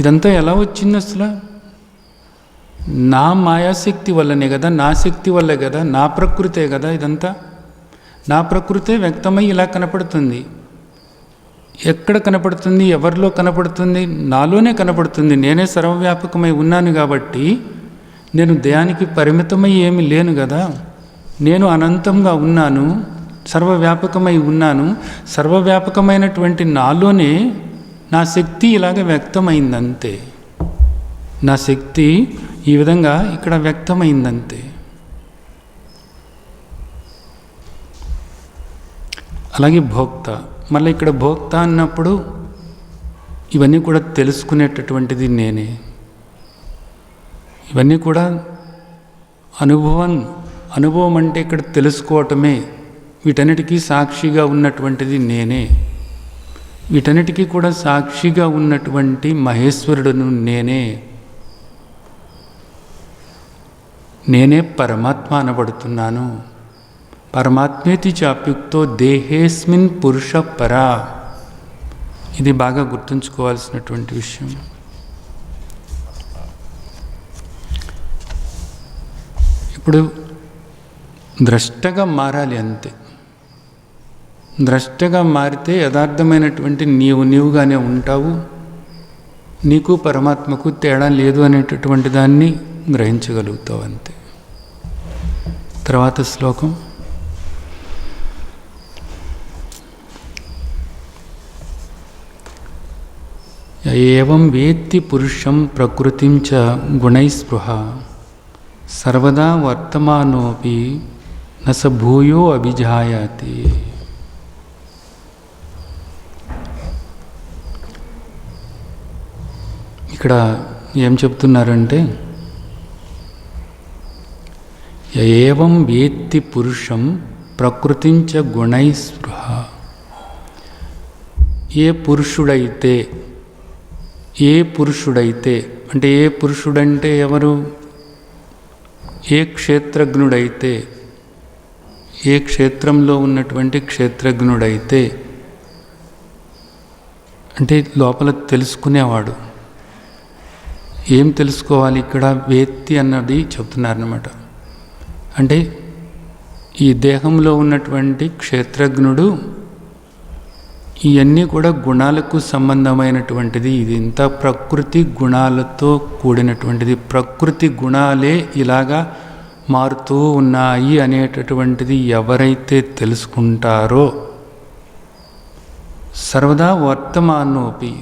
ఇదంతా ఎలా వచ్చింది అసలు? నా మాయాశక్తి వల్లనే కదా, నా శక్తి వల్లే కదా, నా ప్రకృతే కదా. ఇదంతా నా ప్రకృతే వ్యక్తమై ఇలా కనపడుతుంది. ఎక్కడ కనపడుతుంది? ఎవరిలో కనపడుతుంది? నాలోనే కనపడుతుంది. నేనే సర్వవ్యాపకమై ఉన్నాను కాబట్టి నేను దేహానికి పరిమితమై ఏమి లేను కదా. నేను అనంతంగా ఉన్నాను, సర్వవ్యాపకమై ఉన్నాను. సర్వవ్యాపకమైనటువంటి నాలోనే నా శక్తి ఇలాగ వ్యక్తమైంది అంతే. నా శక్తి ఈ విధంగా ఇక్కడ వ్యక్తమైందంతే. అలాగే భోక్త, మళ్ళీ ఇక్కడ భోక్త అన్నప్పుడు ఇవన్నీ కూడా తెలుసుకునేటటువంటిది నేనే. ఇవన్నీ కూడా అనుభవం అంటే ఇక్కడ తెలుసుకోవటమే. వీటన్నిటికీ సాక్షిగా ఉన్నటువంటిది నేనే. వీటన్నిటికీ కూడా సాక్షిగా ఉన్నటువంటి మహేశ్వరుడును నేనే పరమాత్మ అనబడుతున్నాను. పరమాత్మేతి చాప్యుక్తో దేహేస్మిన్ పురుష పరా. ఇది బాగా గుర్తుంచుకోవాల్సినటువంటి విషయం. ఇప్పుడు ద్రష్టగా మారాలి అంతే. ద్రష్టగా మారితే యథార్థమైనటువంటి నీవుగానే ఉంటావు. నీకు పరమాత్మకు తేడా లేదు అనేటటువంటి దాన్ని గ్రహించగలుగుతావు అంతే. తర్వాత శ్లోకం. ఏవం వేత్తి పురుషం ప్రకృతిం చ గుణైస్పృహ సర్వదా వర్తమానోపి న స భూయో అభిజాయతే. ఇక్కడ ఏం చెప్తున్నారంటే, ఏవం వేత్తి పురుషం ప్రకృతిం చ గుణైస్పృహ. ఏ పురుషుడైతే అంటే ఏ పురుషుడంటే ఎవరు? ఏ క్షేత్రజ్ఞుడైతే, ఏ క్షేత్రంలో ఉన్నటువంటి క్షేత్రజ్ఞుడైతే అంటే లోపల తెలుసుకునేవాడు. ఏం తెలుసుకోవాలి ఇక్కడ? వేత్తి అన్నది చెప్తున్నారన్నమాట. అంటే ఈ దేహంలో ఉన్నటువంటి క్షేత్రజ్ఞుడు ఇవన్నీ కూడా గుణాలకు సంబంధమైనటువంటిది. ఇది ఇంత ప్రకృతి గుణాలతో కూడినటువంటిది. ప్రకృతి గుణాలే ఇలాగా మారుతూ ఉన్నాయి అనేటటువంటిది ఎవరైతే తెలుసుకుంటారో సర్వదా వర్తమానోపి.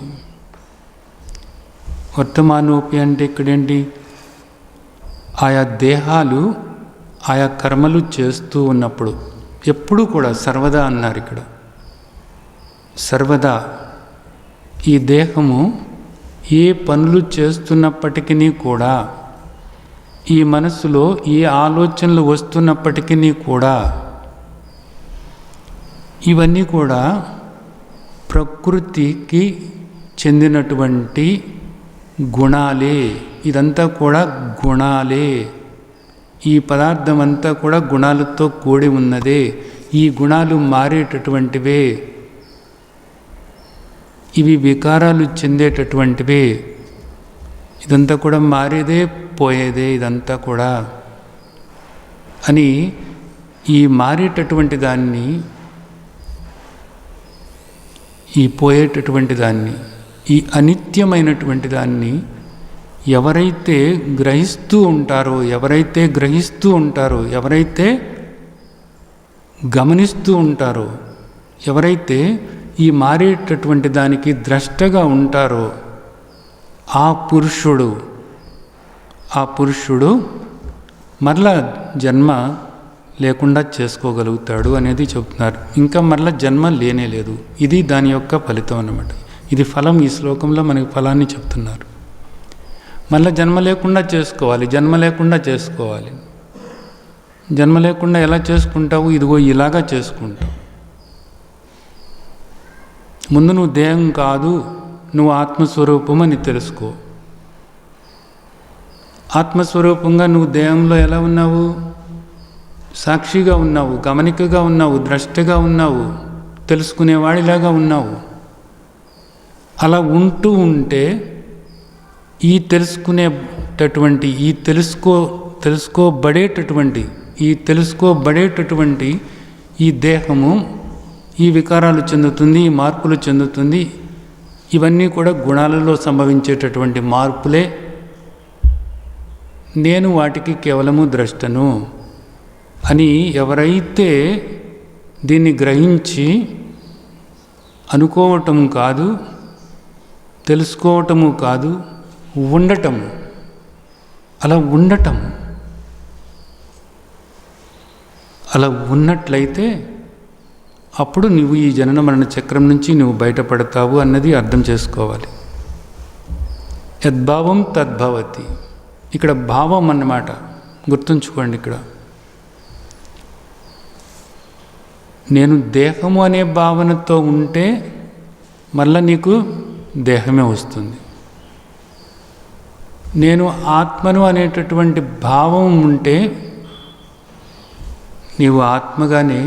వర్తమానోపి అంటే ఇక్కడేంటి? ఆయా దేహాలు ఆయా కర్మలు చేస్తూ ఉన్నప్పుడు ఎప్పుడూ కూడా సర్వదా అన్నారు ఇక్కడ. సర్వదా ఈ దేహము ఏ పనులు చేస్తున్నప్పటికీ కూడా, ఈ మనసులో ఏ ఆలోచనలు వస్తున్నప్పటికీ కూడా ఇవన్నీ కూడా ప్రకృతికి చెందినటువంటి గుణాలే. ఇదంతా కూడా గుణాలే. ఈ పదార్థం అంతా కూడా గుణాలతో కూడి ఉన్నదే. ఈ గుణాలు మారేటటువంటివే. ఇవి వికారాలు చెందేటటువంటివే. ఇదంతా కూడా మారేదే, పోయేదే ఇదంతా కూడా అని ఈ మారేటటువంటి దాన్ని, ఈ పోయేటటువంటి దాన్ని, ఈ అనిత్యమైనటువంటి దాన్ని ఎవరైతే గ్రహిస్తూ ఉంటారో, ఎవరైతే గమనిస్తూ ఉంటారో, ఎవరైతే ఈ మారేటటువంటి దానికి ద్రష్టగా ఉంటారో ఆ పురుషుడు మరలా జన్మ లేకుండా చేసుకోగలుగుతాడు అనేది చెప్తున్నారు. ఇంకా మరలా జన్మ లేనే లేదు. ఇది దాని యొక్క ఫలితం అన్నమాట. ఇది ఫలం. ఈ శ్లోకంలో మనకి ఫలాన్ని చెప్తున్నారు. మళ్ళీ జన్మ లేకుండా చేసుకోవాలి. జన్మ లేకుండా ఎలా చేసుకుంటావు? ఇదిగో ఇలాగా చేసుకుంటావు. ముందు నువ్వు దేహం కాదు, నువ్వు ఆత్మస్వరూపం అని తెలుసుకో. ఆత్మస్వరూపంగా నువ్వు దేహంలో ఎలా ఉన్నావు? సాక్షిగా ఉన్నావు, గమనికగా ఉన్నావు, ద్రష్టగా ఉన్నావు, తెలుసుకునేవాడిలాగా ఉన్నావు. అలా ఉంటూ ఉంటే ఈ తెలుసుకునేటటువంటి, తెలుసుకోబడేటటువంటి ఈ దేహము ఈ వికారాలు చెందుతుంది, ఈ మార్పులు చెందుతుంది. ఇవన్నీ కూడా గుణాలలో సంభవించేటటువంటి మార్పులే. నేను వాటికి కేవలము ద్రష్టను అని ఎవరైతే దీన్ని గ్రహించి అనుకోవటము కాదు, తెలుసుకోవటము కాదు, ఉండటము, అలా ఉండటం, అలా ఉన్నట్లయితే అప్పుడు నువ్వు ఈ జనన మరణ చక్రం నుంచి నువ్వు బయటపడతావు అన్నది అర్థం చేసుకోవాలి. యద్భావం తద్భవతి. ఇక్కడ భావం అన్నమాట గుర్తుంచుకోండి. ఇక్కడ నేను దేహము అనే భావనతో ఉంటే మళ్ళీ నీకు దేహమే వస్తుంది. నేను ఆత్మను అనేటటువంటి భావం ఉంటే నీవు ఆత్మగానే,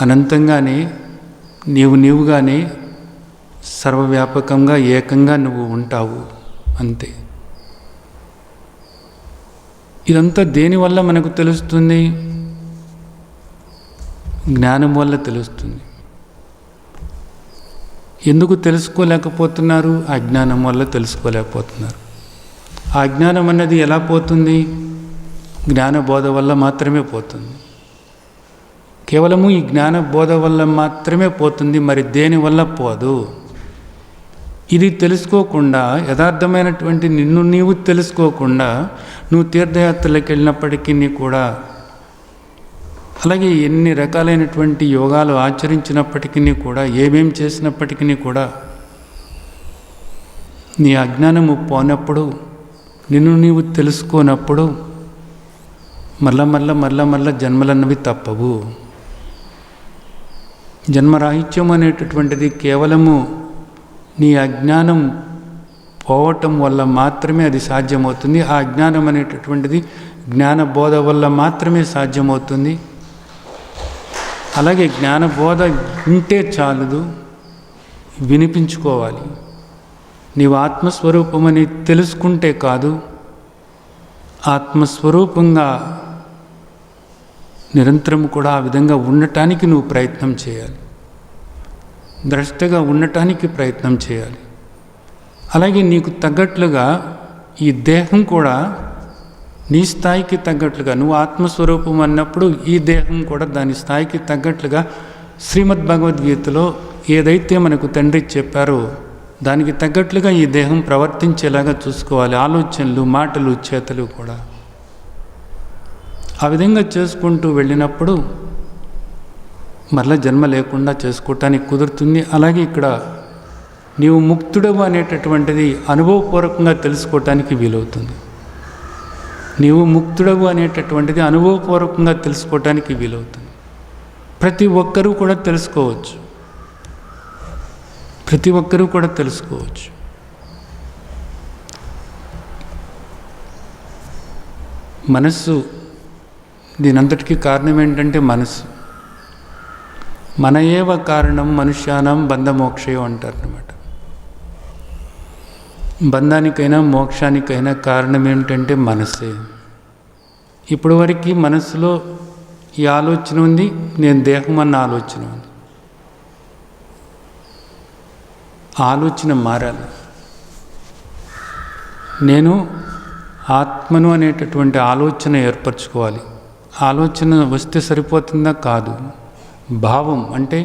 అనంతంగానే, నీవుగానే సర్వవ్యాపకంగా ఏకంగా నువ్వు ఉంటావు. అంతే. ఇదంతా దేనివల్ల మనకు తెలుస్తుంది? జ్ఞానం వల్ల తెలుస్తుంది. ఎందుకు తెలుసుకోలేకపోతున్నారు? అజ్ఞానం వల్ల తెలుసుకోలేకపోతున్నారు. ఆ అజ్ఞానం అన్నది ఎలా పోతుంది? జ్ఞానబోధ వల్ల మాత్రమే పోతుంది. కేవలము ఈ జ్ఞానబోధ వల్ల మాత్రమే పోతుంది, మరి దేనివల్ల పోదు. ఇది తెలుసుకోకుండా, యథార్థమైనటువంటి నిన్ను నీవు తెలుసుకోకుండా నువ్వు తీర్థయాత్రలకు వెళ్ళినప్పటికీ కూడా, అలాగే ఎన్ని రకాలైనటువంటి యోగాలు ఆచరించినప్పటికీ కూడా, ఏమేం చేసినప్పటికీ కూడా నీ అజ్ఞానము పోనప్పుడు, నిన్ను నీవు తెలుసుకోనప్పుడు మళ్ళా జన్మలన్నవి తప్పవు. జన్మరాహిత్యం అనేటటువంటిది కేవలము నీ అజ్ఞానం పోవటం వల్ల మాత్రమే అది సాధ్యమవుతుంది. ఆ అజ్ఞానం అనేటటువంటిది జ్ఞానబోధ వల్ల మాత్రమే సాధ్యమవుతుంది. అలాగే జ్ఞానబోధ వింటే చాలదు, వినిపించుకోవాలి. నీవు ఆత్మస్వరూపమని తెలుసుకుంటే కాదు, ఆత్మస్వరూపంగా నిరంతరం కూడా ఆ విధంగా ఉండటానికి నువ్వు ప్రయత్నం చేయాలి. ద్రష్టగా ఉండటానికి ప్రయత్నం చేయాలి. అలాగే నీకు తగ్గట్లుగా ఈ దేహం కూడా నీ స్థాయికి తగ్గట్లుగా, నువ్వు ఆత్మస్వరూపం అన్నప్పుడు ఈ దేహం కూడా దాని స్థాయికి తగ్గట్లుగా శ్రీమద్ భగవద్గీతలో ఏదైతే మనకు తండ్రి చెప్పారో దానికి తగ్గట్లుగా ఈ దేహం ప్రవర్తించేలాగా చూసుకోవాలి. ఆలోచనలు, మాటలు, చేతలు కూడా ఆ విధంగా చేసుకుంటూ వెళ్ళినప్పుడు మరలా జన్మ లేకుండా చేసుకోవటానికి కుదురుతుంది. అలాగే ఇక్కడ నీవు ముక్తుడవు అనేటటువంటిది అనుభవపూర్వకంగా తెలుసుకోవటానికి వీలవుతుంది. నీవు ముక్తుడవు అనేటటువంటిది అనుభవపూర్వకంగా తెలుసుకోవటానికి వీలవుతుంది. ప్రతి ఒక్కరూ కూడా తెలుసుకోవచ్చు. ప్రతి ఒక్కరూ కూడా తెలుసుకోవచ్చు. మనస్సు, దీనంతటికీ కారణం ఏంటంటే మనస్సు. మన ఏవ కారణం మనుష్యానం బంధమోక్షయో అంటారు అన్నమాట. బంధానికైనా మోక్షానికైనా కారణం ఏంటంటే మనస్సే. ఇప్పటి వరకు మనస్సులో ఈ ఆలోచన ఉంది, నేను దేహం అన్న ఆలోచన ఉంది. ఆలోచన మారాలి. నేను ఆత్మను అనేటటువంటి ఆలోచన ఏర్పరచుకోవాలి. ఆలోచన వస్తే సరిపోతుందా? కాదు. భావం అంటే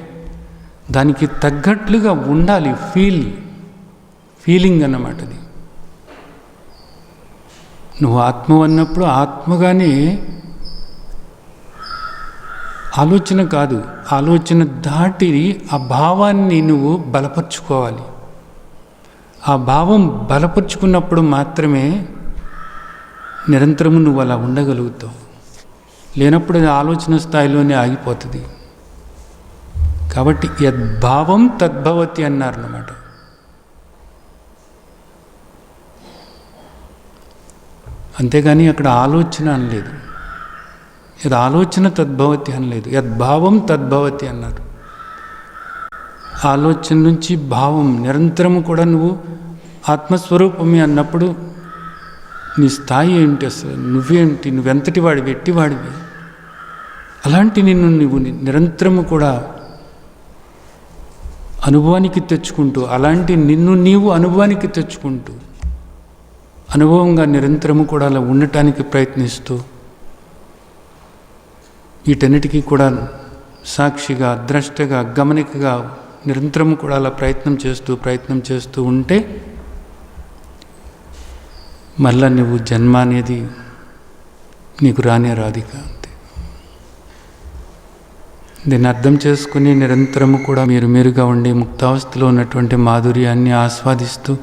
దానికి తగ్గట్లుగా ఉండాలి. ఫీలింగ్ అన్నమాట. అది నువ్వు ఆత్మ అన్నప్పుడు ఆత్మగానే ఆలోచన కాదు, ఆలోచన దాటి ఆ భావాన్ని నువ్వు బలపరుచుకోవాలి. ఆ భావం బలపరుచుకున్నప్పుడు మాత్రమే నిరంతరము నువ్వు అలా ఉండగలుగుతావు. లేనప్పుడు అది ఆలోచన స్థాయిలోనే ఆగిపోతుంది. కాబట్టి యద్భావం తద్భవతి అన్నారన్నమాట. అంతేగాని అక్కడ ఆలోచన అనలేదు. ఇది ఆలోచన తద్భవతి అనలేదు, యద్భావం తద్భవతి అన్నారు. ఆలోచన నుంచి భావం నిరంతరము కూడా నువ్వు ఆత్మస్వరూపమే అన్నప్పుడు నీ స్థాయి ఏంటి, అసలు నువ్వేంటి, నువ్వెంతటి వాడివి, ఎట్టివాడివి, అలాంటి నువ్వు నిరంతరము కూడా అనుభవానికి తెచ్చుకుంటూ, అలాంటి నిన్ను నీవు అనుభవానికి తెచ్చుకుంటూ, అనుభవంగా నిరంతరము కూడా అలా ఉండటానికి ప్రయత్నిస్తూ, వీటన్నిటికీ కూడా సాక్షిగా, ద్రష్టగా, గమనికగా నిరంతరము కూడా అలా ప్రయత్నం చేస్తూ ఉంటే మళ్ళా నువ్వు జన్మ అనేది నీకు రానే రాదిక. అంతే. దీన్ని అర్థం చేసుకుని నిరంతరము కూడా మీరుగా ఉండి ముక్తావస్థలో ఉన్నటువంటి మాధుర్యాన్ని ఆస్వాదిస్తూ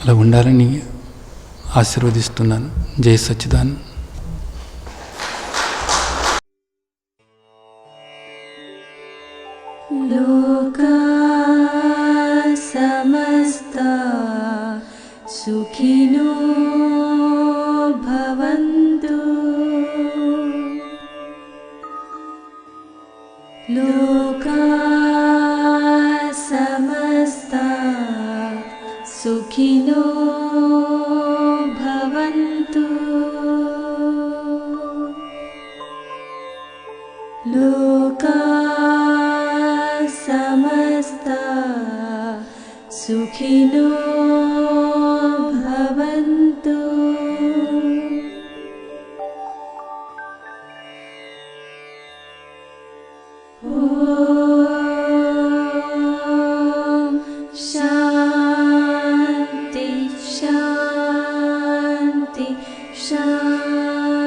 అలా ఉండాలని ఆశీర్వదిస్తున్నాను. జై సచ్చిదానంద. లోకా సమస్తా సుఖినో భవంతు. లోకా సమస్తా సుఖినో భవంతు. లోకా సమస్తా సుఖినో భవంతు. ఓం శాంతి శాంతి శాంతి.